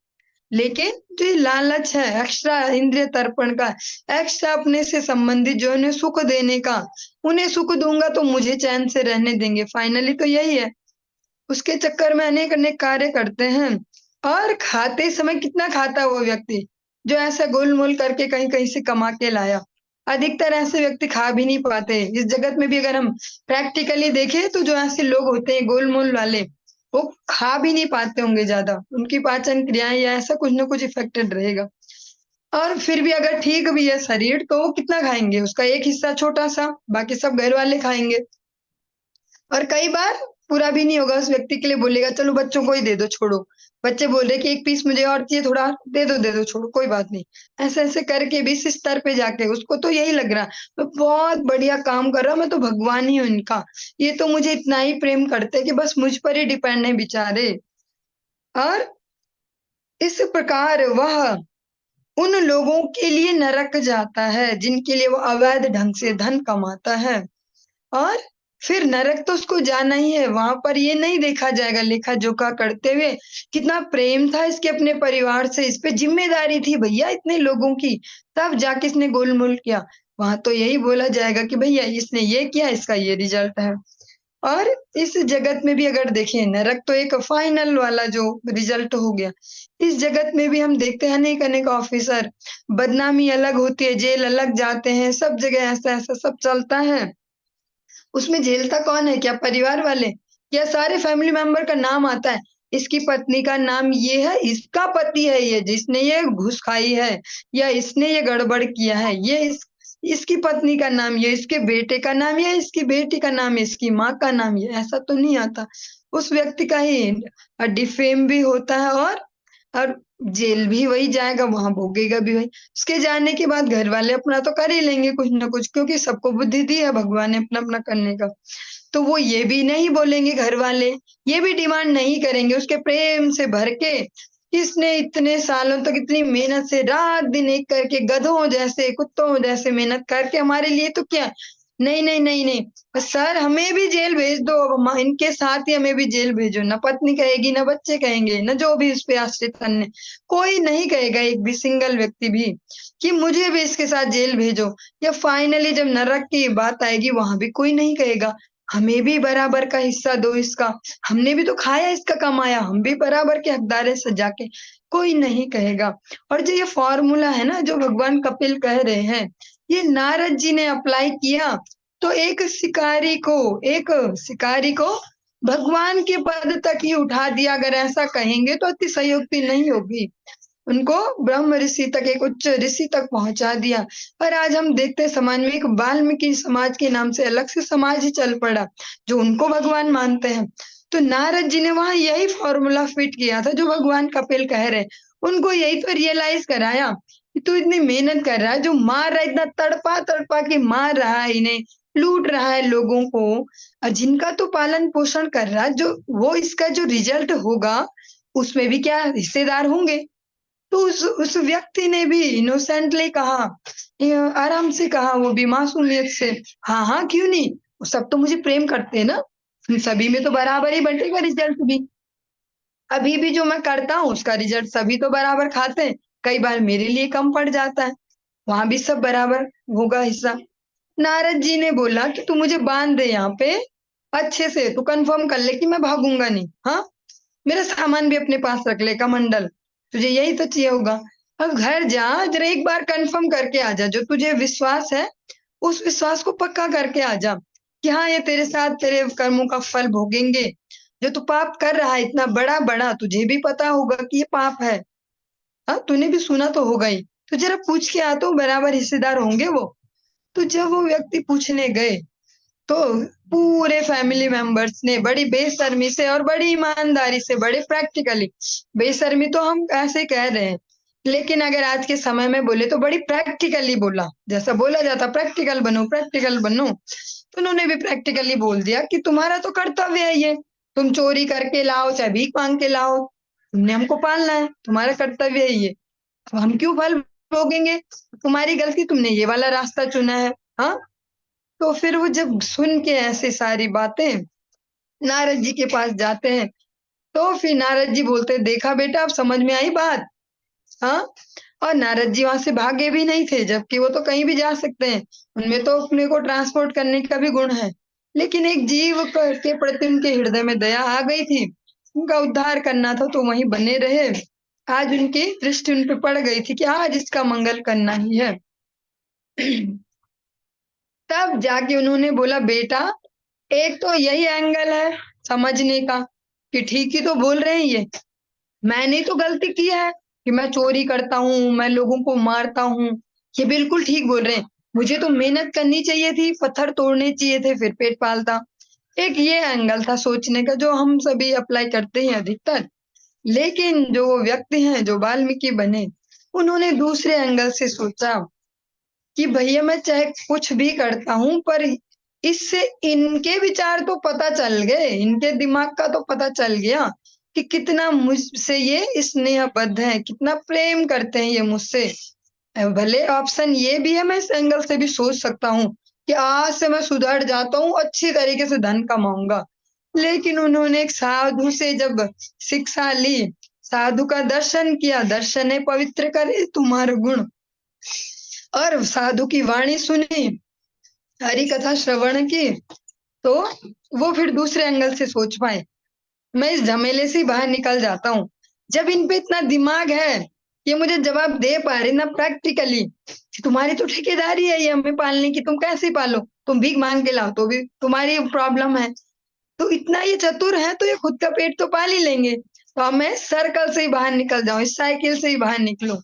लेकिन जो ये लालच है एक्स्ट्रा इंद्रिय तर्पण का, एक्स्ट्रा अपने से संबंधित जो है उन्हें सुख देने का, उन्हें सुख दूँगा तो मुझे चैन से रहने देंगे, फाइनली तो यही है। उसके चक्कर में अनेक-अनेक कार्य करते हैं, और खाते समय कितना खाता है वो व्यक्ति, जो ऐसा गोल-मोल करके कहीं-कहीं से कमा के लाया। अधिकतर ऐसे व्यक्ति खा भी नहीं पाते। इस जगत में भी अगर हम प्रैक्टिकली देखें तो जो ऐसे लोग होते हैं गोल-मोल वाले, वो खा भी नहीं पाते होंगे ज़्यादा। उनकी पाचन क्रियाएँ या ऐसा कुछ न कुछ इफ़ेक्टेड रहेगा। और फिर भी अगर ठीक भी है शरीर तो वो कितना खाएँगे? उसका एक हिस्सा छोटा-सा, बाकी सब घर वाले खाएँगे। और कई बार पूरा भी नहीं होगा, उस व्यक्ति के लिए बोलेगा चलो बच्चों को ही दे दो, छोड़ो। बच्चे बोल रहे हैं कि 1 पीस मुझे और चाहिए थोड़ा, दे दो, छोड़ो कोई बात नहीं। ऐसे-ऐसे करके भी इस स्तर पे जाके उसको तो यही लग रहा है, मैं बहुत बढ़िया काम कर रहा हूँ, मैं तो भगवान ही हूँ इनका। ये तो मुझे इतना ही प्रेम करते हैं कि बस मुझ पर ही डिपेंड है बेचारे। और इस प्रकार वह उन लोगों के लिए नरक जाता है, जिनके लिए वो अवैध ढंग से धन कमाता है। और फिर नरक तो उसको जाना ही है, वहाँ पर ये नहीं देखा जाएगा लेखा-जोखा करते हुए, कितना प्रेम था इसके अपने परिवार से, इस पे ज़िम्मेदारी थी भैया इतने लोगों की, तब जाके इसने गोलमोल किया। वहाँ तो यही बोला जाएगा कि भैया इसने ये किया, इसका ये रिज़ल्ट है। और इस जगत में भी अगर देखें, नरक तो एक फाइनल वाला जो रिज़ल्ट हो गया। इस जगत में भी हम देखते हैं अनेक-अनेक ऑफ़िसर, बदनामी अलग होती है, जेल अलग जाते हैं, सब जगह ऐसा-ऐसा सब चलता है। उसमें झेलता कौन है? क्या परिवार वाले? या सारे फैमिली मेंबर का नाम आता है? इसकी पत्नी का नाम ये है, इसका पति है ये, जिसने ये घूस खाई है, या इसने ये गड़बड़ किया है, ये इस इसकी पत्नी का नाम ये, इसके बेटे का नाम ये, इसकी बेटी का नाम ये, इसकी माँ का नाम ये, ऐसा तो नहीं आता। उस व्यक्ति का ही डिफेम भी होता है, और जेल भी वही जाएगा, वहां भोगेगा भी वही। उसके जाने के बाद घर वाले अपना तो कर ही लेंगे कुछ ना कुछ, क्योंकि सबको बुद्धि दी है भगवान ने अपना अपना करने का। तो वो ये भी नहीं बोलेंगे घर वाले, ये भी डिमांड नहीं करेंगे उसके प्रेम से भर के, इसने इतने सालों तक इतनी मेहनत से रात दिन एक करके गधों जैसे कुत्तों जैसे मेहनत करके हमारे लिए तो क्या। नहीं नहीं नहीं नहीं, सर हमें भी जेल भेज दो, अब इनके साथ ही हमें भी जेल भेजो, ना पत्नी कहेगी, ना बच्चे कहेंगे, ना जो भी उस पे आश्रित अन्य, कोई नहीं कहेगा, एक भी सिंगल व्यक्ति भी कि मुझे भी इसके साथ जेल भेजो। या फाइनली जब नरक की बात आएगी वहां भी कोई नहीं कहेगा हमें भी बराबर का हिस्सा दो इसका, हमने भी तो खाया इसका कमाया, हम भी बराबर के हकदार है सजा के, कोई नहीं कहेगा। और जो ये फॉर्मूला है ना जो भगवान कपिल कह रहे हैं, ये नारद जी ने अप्लाई किया, तो एक शिकारी को भगवान के पद तक ही उठा दिया, अगर ऐसा कहेंगे तो अतिशयोक्ति नहीं होगी। उनको ब्रह्म ऋषि तक, एक उच्च ऋषि तक पहुंचा दिया। पर आज हम देखते हैं समाज में एक वाल्मीकि समाज के नाम से अलग से समाज ही चल पड़ा, जो उनको भगवान मानते हैं। तो नारद जी ने वहां यही फॉर्मूला फिट किया था जो भगवान कपिल कह रहे हैं। उनको यही तो रियलाइज कराया कि तू इतनी मेहनत कर रहा है, जो मार रहा है, इतना तड़पा तड़पा के मार रहा है, इन्हें लूट रहा है लोगों को, और जिनका तो पालन पोषण कर रहा है, जो वो इसका जो रिजल्ट होगा उसमें भी क्या हिस्सेदार होंगे। तो उस व्यक्ति ने भी इनोसेंटली कहा, आराम से कहा, वो भी मासूमियत से, हाँ हाँ क्यों नहीं, वो सब तो मुझे प्रेम करते हैं ना, सभी में तो बराबर ही बंटेगा रिजल्ट भी। अभी भी जो मैं करता हूँ उसका रिजल्ट सभी तो बराबर खाते हैं, कई बार मेरे लिए कम पड़ जाता है, वहां भी सब बराबर होगा हिस्सा। नारद जी ने बोला कि तू मुझे बांध दे यहाँ पे अच्छे से, तू कंफर्म कर ले कि मैं भागूंगा नहीं, हाँ, मेरा सामान भी अपने पास रख ले, कमंडल, तुझे यही तो चाहिए होगा। अब घर जा, जरा एक बार कंफर्म करके आ जा, जो तुझे विश्वास है उस विश्वास को पक्का करके आ जा कि हाँ ये तेरे साथ तेरे कर्मों का फल भोगेंगे। जो तू पाप कर रहा है इतना बड़ा बड़ा, तुझे भी पता होगा कि ये पाप है, हाँ तूने भी सुना तो होगा ही, तो जरा पूछ के आ, तो बराबर हिस्सेदार होंगे वो। तो जब वो व्यक्ति पूछने गए, तो पूरे फैमिली मेंबर्स ने बड़ी बेशर्मी से और बड़ी ईमानदारी से, बड़े प्रैक्टिकली, बेशर्मी तो हम ऐसे कह रहे हैं, लेकिन अगर आज के समय में बोले तो बड़ी प्रैक्टिकली बोला, जैसा बोला जाता प्रैक्टिकल बनो प्रैक्टिकल बनो, तो उन्होंने भी प्रैक्टिकली बोल दिया कि तुम्हारा तो कर्तव्य है ये, तुम चोरी करके लाओ चाहे भीख मांग के लाओ, तुमने हमको पालना है, तुम्हारा कर्तव्य है ये, अब हम क्यों फल भोगेंगे, तुम्हारी गलती, तुमने ये वाला रास्ता चुना है। हाँ, तो फिर वो जब सुन के ऐसे सारी बातें नारद जी के पास जाते हैं, तो फिर नारद जी बोलते हैं, देखा बेटा अब समझ में आई बात, हाँ। और नारद जी वहां से भागे भी नहीं थे, जबकि वो तो कहीं भी जा सकते हैं, उनमें तो अपने को ट्रांसपोर्ट करने का भी गुण है, लेकिन एक जीव के प्रति उनके हृदय में दया आ गई थी, उनका उद्धार करना था, तो वहीं बने रहे। आज उनकी दृष्टि उन पे पड़ गई थी कि आज इसका मंगल करना ही है। तब जाके उन्होंने बोला, बेटा एक तो यही एंगल है समझने का कि ठीक ही तो बोल रहे हैं ये, मैंने ही तो गलती की है कि मैं चोरी करता हूँ, मैं लोगों को मारता हूँ, ये बिल्कुल ठीक बोल रहे हैं, मुझे तो मेहनत करनी चाहिए थी, पत्थर तोड़ने चाहिए थे, फिर पेट पालता। एक ये एंगल था सोचने का जो हम सभी अप्लाई करते हैं अधिकतर। लेकिन जो वो व्यक्ति हैं जो वाल्मीकि बने, उन्होंने दूसरे एंगल से सोचा कि भैया मैं चाहे कुछ भी करता हूँ, पर इससे इनके विचार तो पता चल गए, इनके दिमाग का तो पता चल गया कि कितना मुझसे ये स्नेहबद्ध है, कितना प्रेम करते हैं ये मुझसे। भले ऑप्शन ये भी है, मैं इस एंगल से भी सोच सकता हूँ कि आज से मैं सुधर जाता हूँ, अच्छी तरीके से धन कमाऊंगा। लेकिन उन्होंने एक साधु से जब शिक्षा ली, साधु का दर्शन किया, दर्शन है पवित्र करे तुम्हारे गुण, और साधु की वाणी सुनी, हरि कथा श्रवण की, तो वो फिर दूसरे एंगल से सोच पाए, मैं इस झमेले से बाहर निकल जाता हूँ। जब इन पे इतना दिमाग है, ये मुझे जवाब दे पा रहे ना प्रैक्टिकली, तुम्हारी तो ठेकेदारी है ये हमें पालने की, तुम कैसे पालो, तुम भीख मांग के लाओ तो भी तुम्हारी प्रॉब्लम है, तो इतना ये चतुर है तो ये खुद का पेट तो पाल ही लेंगे। तो अब मैं सर्कल से ही बाहर निकल जाऊं, इस साइकिल से ही बाहर निकलूं।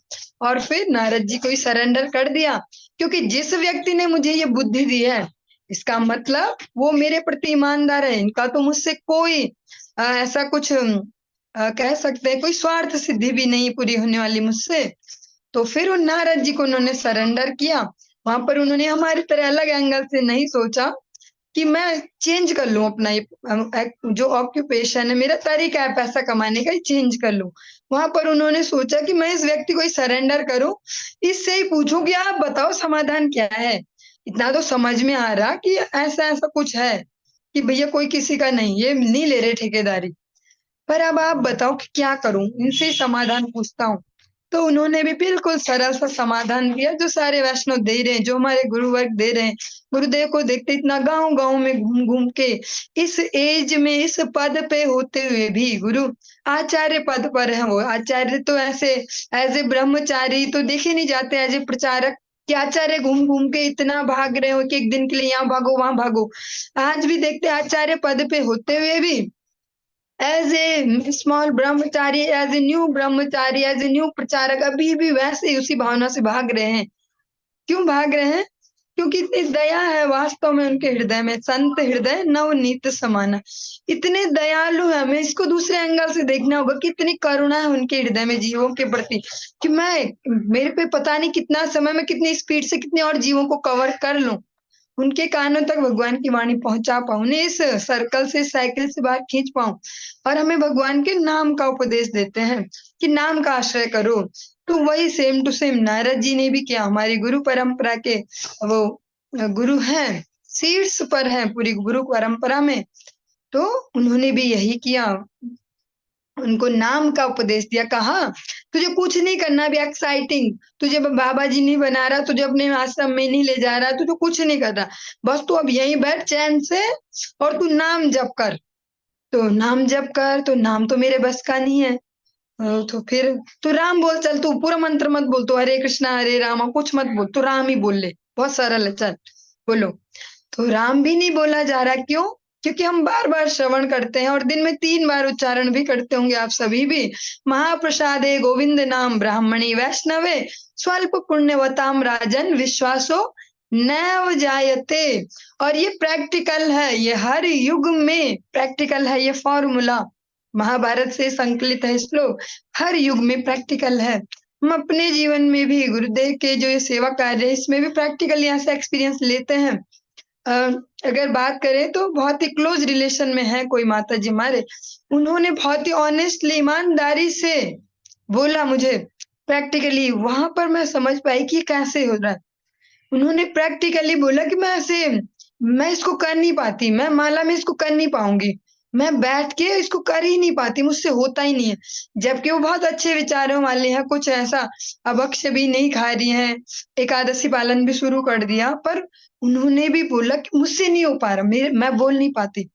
और फिर नारद जी को ही सरेंडर कर दिया, क्योंकि जिस व्यक्ति ने मुझे ये बुद्धि दी है, इसका मतलब वो मेरे प्रति ईमानदार है। इनका तो मुझसे कोई ऐसा कुछ कह सकते हैं कोई स्वार्थ सिद्धि भी नहीं पूरी होने वाली मुझसे। तो फिर उन नारद जी को उन्होंने सरेंडर किया। वहां पर उन्होंने हमारी तरह अलग एंगल से नहीं सोचा कि मैं चेंज कर लूं अपना ये जो ऑक्यूपेशन है, मेरा तरीका है पैसा कमाने का, चेंज कर लूं। वहां पर उन्होंने सोचा कि मैं इस व्यक्ति को ही सरेंडर करूं, इससे ही पूछूं कि आप बताओ समाधान क्या है। इतना तो समझ में आ रहा कि ऐसा ऐसा कुछ है कि भैया कोई किसी का नहीं, ये नहीं ले रहे ठेकेदारी, पर अब आप बताओ कि क्या करूं, इनसे ही समाधान पूछता हूँ। तो उन्होंने भी बिल्कुल सरल सा समाधान दिया, जो सारे वैष्णव दे रहे हैं, जो हमारे गुरु वर्ग दे रहे हैं। गुरुदेव को देखते इतना गांव गांव में घूम घूम के, इस एज में इस पद पे होते हुए भी गुरु आचार्य पद पर है। वो आचार्य तो ऐसे एज ए ब्रह्मचारी तो देखे नहीं जाते, एज ए प्रचारक कि आचार्य घूम घूम के इतना भाग रहे हो कि एक दिन के लिए यहाँ भागो वहां भागो। आज भी देखते आचार्य पद पे होते हुए भी as a small Brahmachari, as a new Brahmachari, as a new प्रचारक अभी भी वैसे ही उसी भावना से भाग रहे हैं। क्यों भाग रहे हैं? क्योंकि इतनी दया है वास्तव में उनके हृदय में, संत हृदय नवनीत समाना। इतने दयालु है, हमें इसको दूसरे एंगल से देखना होगा कि इतनी करुणा है उनके हृदय में जीवों के प्रति, कि मेरे पे पता नहीं कितना समय में कितनी स्पीड से कितने और जीवों को कवर कर लूं, उनके कानों तक भगवान की वाणी पहुंचा पाऊं, उन्हें इस सर्कल से साइकिल से बाहर खींच पाऊं। और हमें भगवान के नाम का उपदेश देते हैं कि नाम का आश्रय करो। तो वही same to same Narad ji ने भी किया। हमारी गुरु परंपरा के वो गुरु हैं, शीर्ष पर हैं पूरी गुरु परंपरा में। तो उन्होंने भी यही किया, उनको नाम का उपदेश दिया। कहा तुझे कुछ नहीं करना भी एक्साइटिंग, तुझे बाबा जी नहीं बना रहा, तुझे अपने आश्रम में नहीं ले जा रहा, तुझे कुछ नहीं कर रहा, बस तू अब यहीं बैठ चैन से और तू नाम जप कर। तो नाम जप कर, तो नाम तो मेरे बस का नहीं है। तो फिर तू राम बोल, चल तू पूरा मंत्र मत बोल, तू हरे कृष्णा हरे राम कुछ मत बोल, तू राम ही बोल ले, बहुत सरल है, चल बोलो। तो राम भी नहीं बोला जा रहा, क्यों? क्योंकि हम बार बार श्रवण करते हैं और दिन में 3 बार उच्चारण भी करते होंगे आप सभी भी। महाप्रसादे गोविंद नाम ब्राह्मणी वैष्णवे स्वल्प पुण्यवताम राजन विश्वासो नैव जायते। और ये प्रैक्टिकल है, ये हर युग में प्रैक्टिकल है, ये फॉर्मूला महाभारत से संकलित है श्लोक, हर युग में प्रैक्टिकल है। हम अपने जीवन में भी गुरुदेव के जो ये सेवा कार्य है इसमें भी प्रैक्टिकल यहाँ से एक्सपीरियंस लेते हैं। अगर बात करें तो बहुत ही क्लोज रिलेशन में है कोई माता जी हमारे, उन्होंने बहुत ही ऑनेस्टली ईमानदारी से बोला मुझे प्रैक्टिकली, वहां पर मैं समझ पाई कि कैसे हो रहा है। उन्होंने प्रैक्टिकली बोला कि मैं इसको कर नहीं पाती, मैं माला में इसको कर नहीं पाऊंगी, मैं बैठ के इसको कर ही नहीं पाती, मुझसे होता ही नहीं है। जबकि वो बहुत अच्छे विचारों वाले हैं, कुछ ऐसा अभक्ष्य भी नहीं खा रही हैं, एकादशी पालन भी शुरू कर दिया, पर उन्होंने भी बोला कि मुझसे नहीं हो पा रहा, मैं बोल नहीं पाती,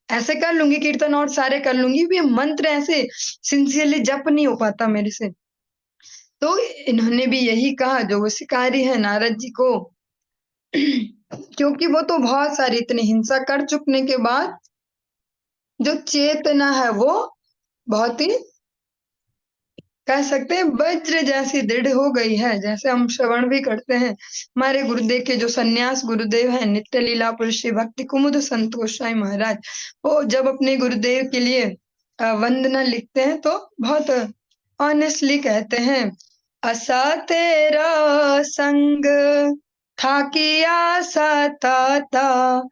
ऐसे कर लूंगी कीर्तन और सारे कर लूंगी, भी मंत्र ऐसे सिंसियरली जप नहीं हो पाता मेरे से। तो इन्होंने भी यही कहा जो वो सिखा रही है नारद जी को, क्योंकि वो तो बहुत सारी इतनी हिंसा कर चुकने के बाद जो चेतना है वो बहुत ही कह सकते हैं वज्र जैसी दृढ़ हो गई है। जैसे हम श्रवण भी करते हैं, हमारे गुरुदेव के जो सन्यास गुरुदेव हैं नित्य लीला पुरुष श्री भक्ति कुमुद संत गोसाई महाराज, वो जब अपने गुरुदेव के लिए वंदना लिखते हैं तो बहुत ऑनेस्टली कहते हैं, असा तेरा संग था किया सताता,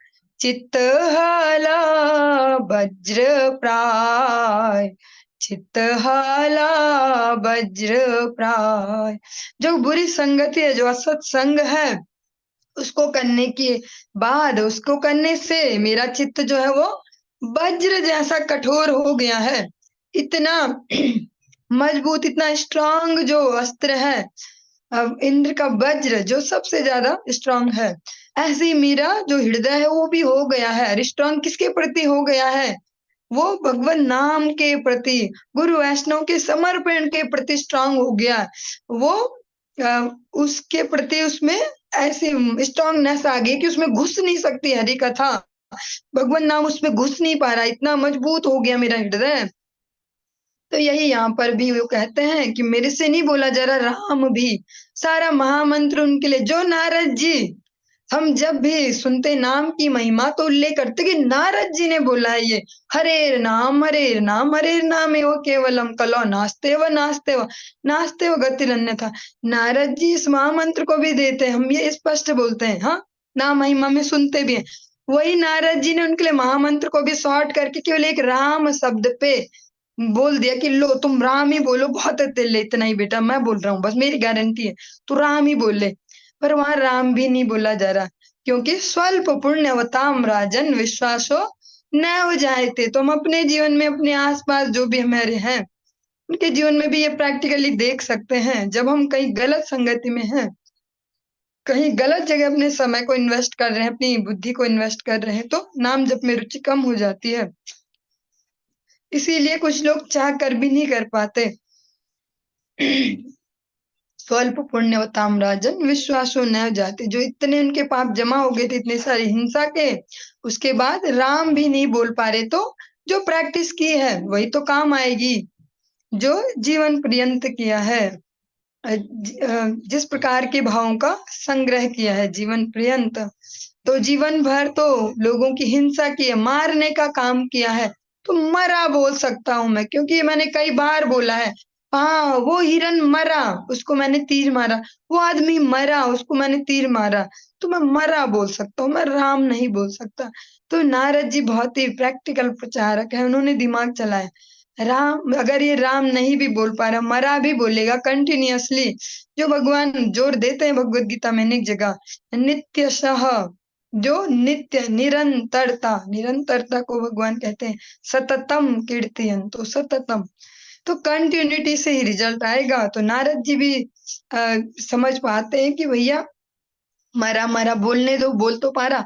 चित्त हाला वज्र प्राय, चित्त हाला वज्र प्राय। जो बुरी संगति है, जो असत संग है, उसको करने के बाद, उसको करने से मेरा चित्त जो है वो वज्र जैसा कठोर हो गया है। इतना मजबूत, इतना स्ट्रांग जो अस्त्र है, अब इंद्र का वज्र जो सबसे ज्यादा स्ट्रांग है, ऐसे ही मेरा जो हृदय है वो भी हो गया है स्ट्रांग। किसके प्रति हो गया है? वो भगवान नाम के प्रति, गुरु वैष्णव के समर्पण के प्रति स्ट्रांग हो गया। वो उसके प्रति उसमें ऐसी स्ट्रांगनेस आ गई कि उसमें घुस नहीं सकती हरि कथा, भगवान नाम उसमें घुस नहीं पा रहा, इतना मजबूत हो गया मेरा हृदय। तो यही यहाँ पर भी वो कहते हैं कि मेरे से नहीं बोला जा रहा, राम भी सारा महामंत्र उनके लिए। जो नारद जी, हम जब भी सुनते नाम की महिमा तो उल्लेख करते कि नारद जी ने बोला है ये, हरे नाम हरे नाम हरे नाम एव केवलम कलो नास्ते व गतिरन्यथा। नारद जी इस महामंत्र को भी देते हैं, हम ये स्पष्ट बोलते हैं, हाँ नाम महिमा में सुनते भी हैं। वही नारद जी ने उनके लिए महामंत्र को भी शॉर्ट करके केवल एक राम शब्द पे बोल दिया कि लो तुम राम ही बोलो, बहुत है तेरे लिए इतना ही बेटा, मैं बोल रहा हूँ बस, मेरी गारंटी है तू राम ही बोल ले। पर वहां राम भी नहीं बोला जा रहा, क्योंकि स्वल्प पुण्यवताम राजन विश्वासो न जायते। तो हम अपने जीवन में अपने आसपास जो भी हमारे हैं उनके जीवन में भी ये प्रैक्टिकली देख सकते हैं। जब हम कहीं गलत संगति में हैं, कहीं गलत जगह अपने समय को इन्वेस्ट कर रहे हैं, अपनी बुद्धि को इन्वेस्ट कर रहे हैं, तो नाम जप में रुचि कम हो जाती है। इसीलिए कुछ लोग चाह कर भी नहीं कर पाते। स्वल्प पुण्यवताम राजन विश्वासो न जाते। जो इतने उनके पाप जमा हो गए थे इतने सारी हिंसा के, उसके बाद राम भी नहीं बोल पा रहे, तो जो प्रैक्टिस की है वही तो काम आएगी, जो जीवन पर्यंत किया है, जिस प्रकार के भावों का संग्रह किया है जीवन पर्यंत, तो जीवन भर तो लोगों की हिंसा की है, मारने का काम किया है, तो मरा बोल सकता हूं मैं, क्योंकि मैंने कई बार बोला है। हाँ वो हिरन मरा, उसको मैंने तीर मारा, वो आदमी मरा, उसको मैंने तीर मारा, तो मैं मरा बोल सकता हूँ, मैं राम नहीं बोल सकता। तो नारद जी बहुत ही प्रैक्टिकल प्रचारक है, उन्होंने दिमाग चलाया। राम, अगर ये राम नहीं भी बोल पा रहा, मरा भी बोलेगा कंटिन्यूअसली, जो भगवान जोर देते हैं भगवत गीता में अनेक जगह, नित्यशः, जो नित्य निरंतरता को भगवान कहते हैं सततम कीर्तयन, तो सततम, तो कंटिन्यूटी से ही रिजल्ट आएगा। तो नारद जी भी समझ पाते हैं कि भैया मरा मरा बोलने दो, बोल तो पा रहा,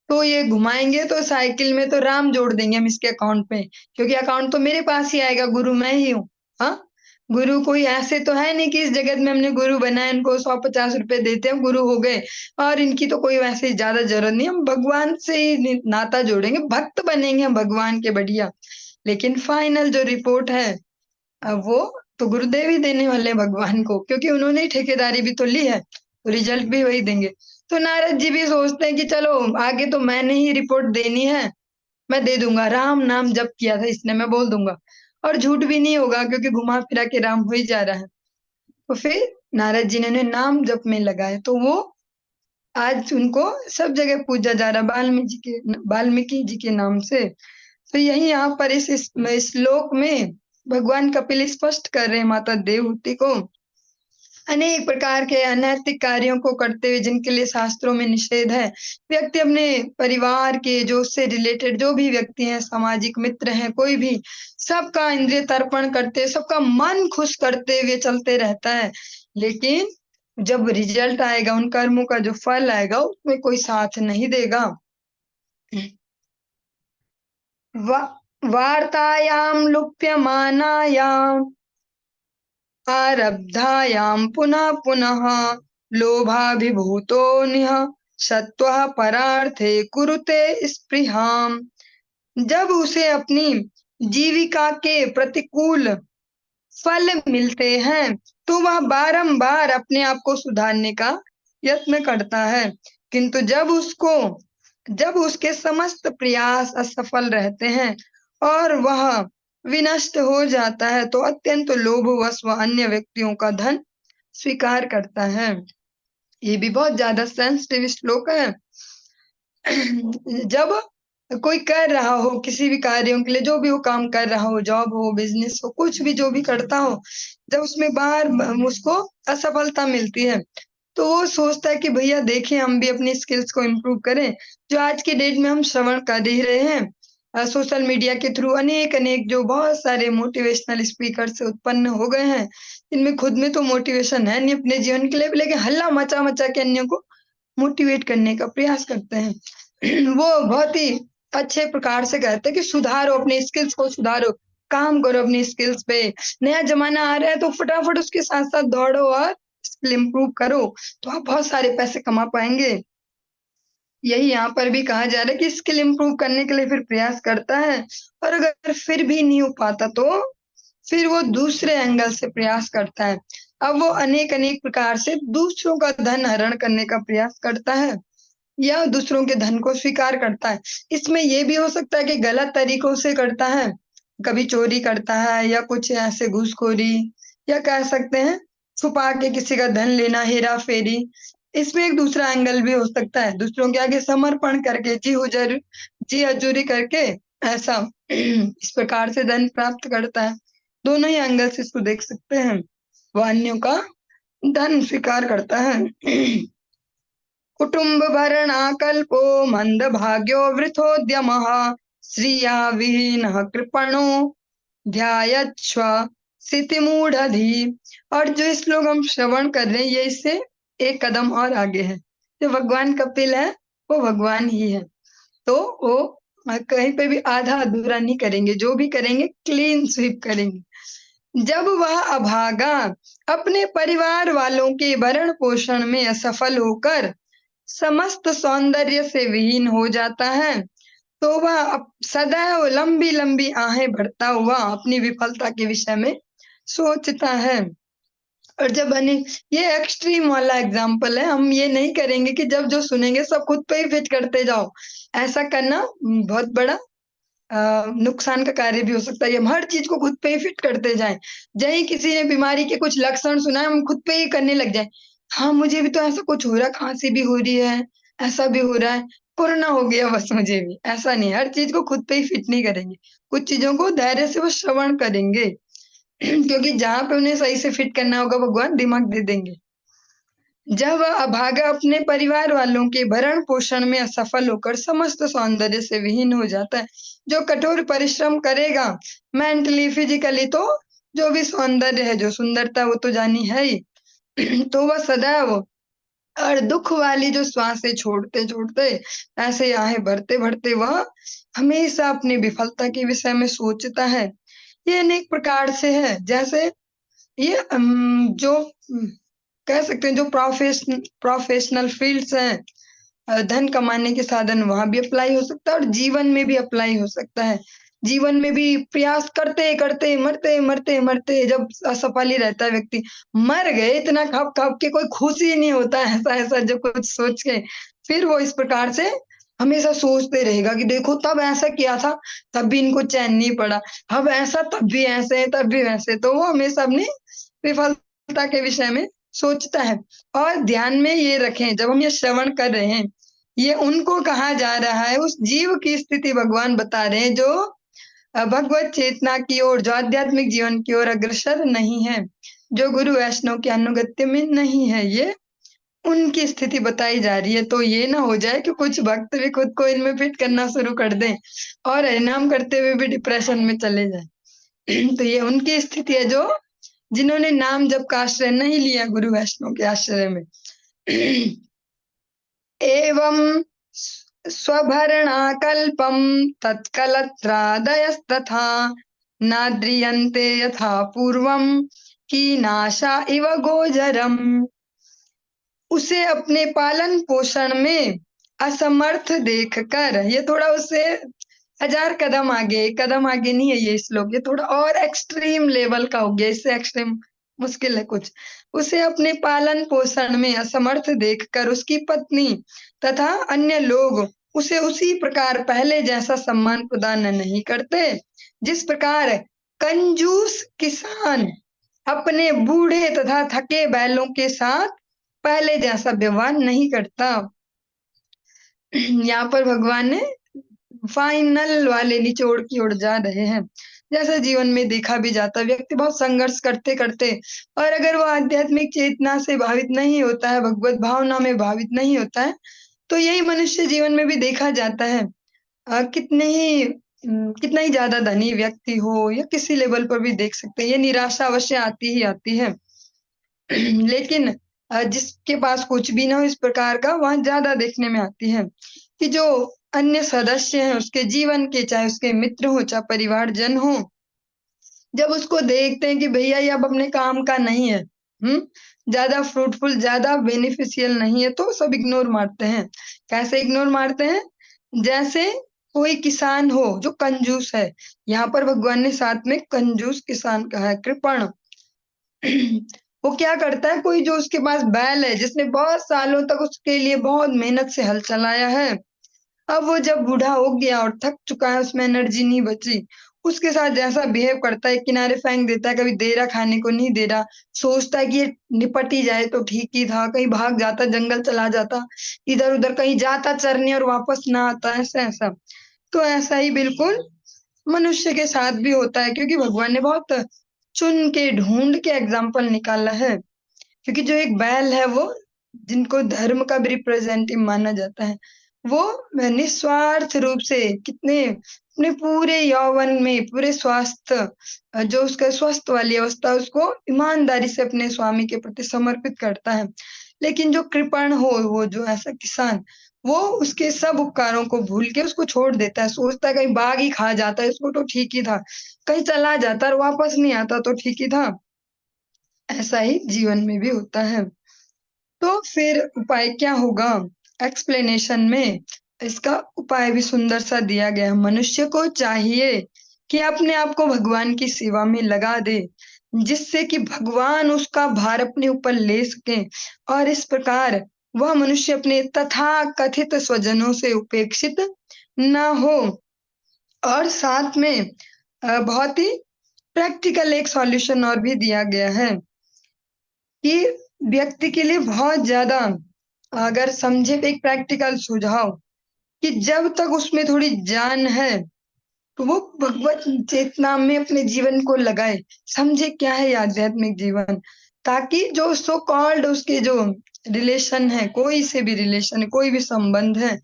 तो ये घुमाएंगे तो साइकिल में तो राम जोड़ देंगे हम इसके अकाउंट पे, क्योंकि अकाउंट तो मेरे पास ही आएगा, गुरु मैं ही हूँ। हाँ, गुरु कोई ऐसे तो है नहीं कि इस जगत में हमने गुरु बनाया, इनको 150 रुपए देते हैं गुरु हो गए, और इनकी तो कोई वैसे ज्यादा जरूरत नहीं, हम भगवान से ही नाता जोड़ेंगे, भक्त बनेंगे हम भगवान के, बढ़िया। लेकिन फाइनल जो रिपोर्ट है वो तो गुरुदेव ही देने वाले हैं भगवान को, क्योंकि उन्होंने ही ठेकेदारी भी तो ली है, तो रिजल्ट भी वही देंगे। तो नारद जी भी सोचते हैं कि चलो आगे तो मैंने ही रिपोर्ट देनी है, मैं दे दूंगा, राम नाम जप किया था इसने, मैं बोल दूंगा, और झूठ भी नहीं होगा क्योंकि घुमा फिरा के राम हो ही जा रहा है। तो फिर नारद जी ने उन्हें नाम जप में लगाए, तो वो आज उनको सब जगह पूजा जा रहा है वाल्मीकि जी के नाम से। तो यही यहाँ पर इस श्लोक में भगवान कपिल स्पष्ट कर रहे हैं माता देवहूति को, अनेक प्रकार के अनैतिक कार्यों को करते हुए जिनके लिए शास्त्रों में निषेध है, व्यक्ति अपने परिवार के, जो उससे रिलेटेड जो भी व्यक्ति हैं, सामाजिक मित्र हैं, कोई भी, सबका इंद्रिय तर्पण करते, सबका मन खुश करते हुए चलते रहता है, लेकिन जब रिजल्ट आएगा, उन कर्मों का जो फल आएगा उसमें कोई साथ नहीं देगा। वार्तायां लुप्यमानायां आरब्धायां पुनः पुनः लोभाभिभूतो निह सत्वः परार्थे कुरुते स्पृहाम्। जब उसे अपनी जीविका के प्रतिकूल फल मिलते हैं तो वह बारंबार अपने आप को सुधारने का यत्न करता है, किंतु जब उसके समस्त प्रयास असफल रहते हैं और वह विनष्ट हो जाता है, तो अत्यंत लोभवश वह अन्य व्यक्तियों का धन स्वीकार करता है। ये भी बहुत ज्यादा सेंसिटिव श्लोक है। जब कोई कर रहा हो किसी भी कार्यों के लिए, जो भी वो काम कर रहा हो, जॉब हो, बिजनेस हो, कुछ भी जो भी करता हो, जब उसमें बार उसको असफलता मिलती है, तो वो सोचता है कि भैया देखें हम भी अपनी स्किल्स को इम्प्रूव करें। जो आज के डेट में हम श्रवण कर ही रहे हैं, सोशल मीडिया के थ्रू अनेक अनेक जो बहुत सारे मोटिवेशनल स्पीकर से उत्पन्न हो गए हैं, इनमें खुद में तो मोटिवेशन है नहीं अपने जीवन के लिए, लेकिन हल्ला मचा मचा के अन्यों को मोटिवेट करने का प्रयास करते हैं। वो बहुत ही अच्छे प्रकार से कहते हैं कि सुधारो अपने स्किल्स को, सुधारो, काम करो अपनी स्किल्स पे, नया जमाना आ रहा है तो फटाफट उसके साथ साथ दौड़ो और स्किल इम्प्रूव करो, तो आप बहुत सारे पैसे कमा पाएंगे। यही यहाँ पर भी कहा जा रहा है कि स्किल इम्प्रूव करने के लिए फिर प्रयास करता है, और अगर फिर भी नहीं हो पाता तो फिर वो दूसरे एंगल से प्रयास करता है। अब वो अनेक अनेक प्रकार से दूसरों का धन हरण करने का प्रयास करता है या दूसरों के धन को स्वीकार करता है। इसमें ये भी हो सकता है कि गलत तरीकों से करता है, कभी चोरी करता है या कुछ ऐसे घूसखोरी, या कह सकते हैं छुपा के किसी का धन लेना, हेरा फेरी। इसमें एक दूसरा एंगल भी हो सकता है, दूसरों के आगे समर्पण करके जी हजूरी करके ऐसा इस प्रकार से धन प्राप्त करता है। दोनों ही एंगल से इसको देख सकते हैं। वो अन्यों का धन स्वीकार करता है। कुटुम्ब भरणाकल्पो मंदभाग्यो वृथोद्यमः श्रिया विहीनः कृपणो ध्यायच्छ स्थितिमूढ़धि। और जो श्लोक हम श्रवण कर रहे हैं ये इससे एक कदम और आगे है। जो भगवान कपिल है वो भगवान ही है, तो वो कहीं पे भी आधा अधूरा नहीं करेंगे, जो भी करेंगे क्लीन स्वीप करेंगे। जब वह अभागा अपने परिवार वालों के भरण पोषण में असफल होकर समस्त सौंदर्य से विहीन हो जाता है, तो वह सदैव लंबी लंबी आहें भरता हुआ अपनी विफलता के विषय में सोचता है। और जब ये एक्सट्रीम वाला एग्जाम्पल है, हम ये नहीं करेंगे कि जब जो सुनेंगे सब खुद पे ही फिट करते जाओ। ऐसा करना बहुत बड़ा नुकसान का कार्य भी हो सकता है। हम हर चीज को खुद पे ही फिट करते जाएं। जहीं किसी ने बीमारी के कुछ लक्षण सुना है, हम खुद पे ही करने लग जाएं। हाँ, मुझे भी तो ऐसा कुछ हो रहा है, खांसी भी हो रही है, ऐसा भी हो रहा है, कोरोना हो गया बस मुझे भी। ऐसा नहीं, हर चीज को खुद पे ही फिट नहीं करेंगे। कुछ चीजों को धैर्य से वो श्रवण करेंगे क्योंकि जहां पे उन्हें सही से फिट करना होगा भगवान दिमाग दे देंगे। जब वह अभागा अपने परिवार वालों के भरण पोषण में असफल होकर समस्त सौंदर्य से विहीन हो जाता है। जो कठोर परिश्रम करेगा मेंटली फिजिकली, तो जो भी सौंदर्य है, जो सुंदरता, वो तो जानी है ही तो वह सदैव और दुख वाली जो श्वासें छोड़ते छोड़ते ऐसे आहें भरते भरते वह हमेशा अपनी विफलता के विषय में सोचता है। ये अनेक प्रकार से है, जैसे ये जो कह सकते हैं जो प्रोफेशनल फील्ड्स हैं, धन कमाने के साधन, वहां भी अप्लाई हो सकता है और जीवन में भी अप्लाई हो सकता है। जीवन में भी प्रयास करते करते मरते मरते मरते जब असफल ही रहता है व्यक्ति, मर गए इतना खप खप के कोई खुश ही नहीं होता है, ऐसा ऐसा जो कुछ सोच के फिर वो इस प्रकार से हमेशा सोचते रहेगा कि देखो तब ऐसा किया था, तब भी इनको चैन नहीं पड़ा, अब ऐसा तब भी ऐसे तब भी वैसे। तो वो हमेशा अपनी विफलता के विषय में सोचता है। और ध्यान में ये रखें, जब हम ये श्रवण कर रहे हैं, ये उनको कहा जा रहा है, उस जीव की स्थिति भगवान बता रहे हैं जो भगवत चेतना की ओर, जो आध्यात्मिक जीवन की ओर अग्रसर नहीं है, जो गुरु वैष्णव के अनुगत्य में नहीं है। ये उनकी स्थिति बताई जा रही है। तो ये ना हो जाए कि कुछ भक्त भी खुद को इनमें फिट करना शुरू कर दें और हरिनाम करते हुए भी डिप्रेशन में चले जाए तो ये उनकी स्थिति है जो जिन्होंने नाम जप का आश्रय नहीं लिया गुरु वैष्णव के आश्रय में एवं स्वभरणाकल्पं तत्कलत्रादयस्तथा नाद्रियन्ते यथा पूर्वं कीनाशा इव गोचरम्। उसे अपने पालन पोषण में असमर्थ देखकर, ये थोड़ा उससे 1000 कदम आगे, कदम आगे नहीं है ये श्लोक, ये थोड़ा और एक्सट्रीम लेवल का हो गया, इससे एक्सट्रीम मुश्किल है कुछ। उसे अपने पालन पोषण में असमर्थ देखकर उसकी पत्नी तथा अन्य लोग उसे उसी प्रकार पहले जैसा सम्मान प्रदान नहीं करते, जिस प्रकार कंजूस किसान अपने बूढ़े तथा थके बैलों के साथ पहले जैसा व्यवहार नहीं करता। यहाँ पर भगवान ने फाइनल वाले निचोड़ की ओर जा रहे हैं। जैसे जीवन में देखा भी जाता है, व्यक्ति बहुत संघर्ष करते करते, और अगर वो आध्यात्मिक चेतना से भावित नहीं होता है, भगवत भावना में भावित नहीं होता है, तो यही मनुष्य जीवन में भी देखा जाता है। कितना ही ज्यादा धनी व्यक्ति हो या किसी लेवल पर भी देख सकते हैं, ये निराशा अवश्य आती ही आती है लेकिन जिसके पास कुछ भी ना हो इस प्रकार का, वहां ज्यादा देखने में आती है कि जो अन्य सदस्य हैं उसके जीवन के, चाहे उसके मित्र हो चाहे परिवारजन हो, जब उसको देखते हैं कि भैया ये अब अपने काम का नहीं है, ज्यादा फ्रूटफुल, ज्यादा बेनिफिशियल नहीं है, तो सब इग्नोर मारते हैं। कैसे इग्नोर मारते हैं? जैसे कोई किसान हो जो कंजूस है, यहाँ पर भगवान ने साथ में कंजूस किसान कहा है, कृपण। वो क्या करता है, कोई जो उसके पास बैल है, जिसने बहुत सालों तक उसके लिए बहुत मेहनत से हल चलाया है, अब वो जब बूढ़ा हो गया और थक चुका है, उसमें एनर्जी नहीं बची, उसके साथ जैसा बिहेव करता है, किनारे फेंक देता है, कभी दे रहा खाने को नहीं दे रहा, सोचता है कि ये निपट ही जाए तो ठीक ही था, कहीं भाग जाता, जंगल चला जाता, इधर उधर कहीं जाता चरने और वापस ना आता, ऐसा ऐसा। तो ऐसा ही बिल्कुल मनुष्य के साथ भी होता है, क्योंकि भगवान ने बहुत चुन के ढूंढ के एग्जाम्पल निकाला है। क्योंकि जो एक बैल है, वो जिनको धर्म का भी रिप्रेजेंटेटिव माना जाता है, वो निस्वार्थ रूप से कितने अपने पूरे यौवन में, पूरे स्वास्थ्य, जो उसका स्वस्थ वाली अवस्था, उसको ईमानदारी से अपने स्वामी के प्रति समर्पित करता है। लेकिन जो कृपण हो, वो जो ऐसा किसान, वो उसके सब उपकारों को भूल के उसको छोड़ देता है, सोचता है कहीं बाघ ही खा जाता है इसको तो ठीक ही था, कहीं चला जाता और वापस नहीं आता तो ठीक ही था। ऐसा ही जीवन में भी होता है। तो फिर उपाय क्या होगा? एक्सप्लेनेशन में इसका उपाय भी सुंदर सा दिया गया है। मनुष्य को चाहिए कि अपने आप को भगवान की सेवा में लगा दे, जिससे कि भगवान उसका भार अपने ऊपर ले सके, और इस प्रकार वह मनुष्य अपने तथाकथित स्वजनों से उपेक्षित न हो। और साथ में बहुत ही प्रैक्टिकल एक सॉल्यूशन और भी दिया गया है कि व्यक्ति के लिए बहुत ज्यादा, अगर समझे, एक प्रैक्टिकल सुझाव कि जब तक उसमें थोड़ी जान है, तो वो भगवत चेतना में अपने जीवन को लगाए, समझे क्या है ये आध्यात्मिक जीवन, ताकि जो सो कॉल्ड उसके जो रिलेशन है, कोई से भी रिलेशन है, कोई भी संबंध है,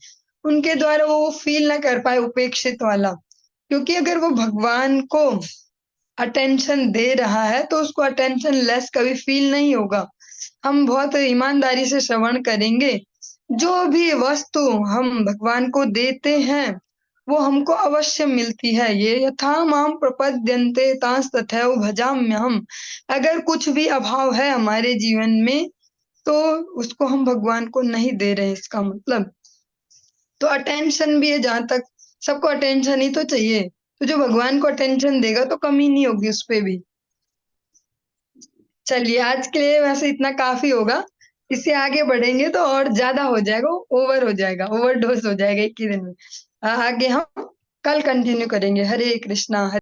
उनके द्वारा वो फील ना कर पाए उपेक्षित वाला। क्योंकि अगर वो भगवान को अटेंशन दे रहा है, तो उसको अटेंशन लेस कभी फील नहीं होगा। हम बहुत ईमानदारी से श्रवण करेंगे, जो भी वस्तु हम भगवान को देते हैं, वो हमको अवश्य मिलती है। ये यथा माम प्रपद्यन्ते तांस तथैव भजाम्यहम्। अगर कुछ भी अभाव है हमारे जीवन में, तो उसको हम भगवान को नहीं दे रहे, इसका मतलब। तो अटेंशन भी है, जहाँ तक सबको अटेंशन ही तो चाहिए, तो जो भगवान को अटेंशन देगा तो कमी नहीं होगी उस पे भी। चलिए, आज के लिए वैसे इतना काफी होगा। इससे आगे बढ़ेंगे तो और ज्यादा हो जाएगा, ओवर हो जाएगा, ओवरडोज हो जाएगा एक ही दिन में। आगे हम कल कंटिन्यू करेंगे। हरे कृष्णा।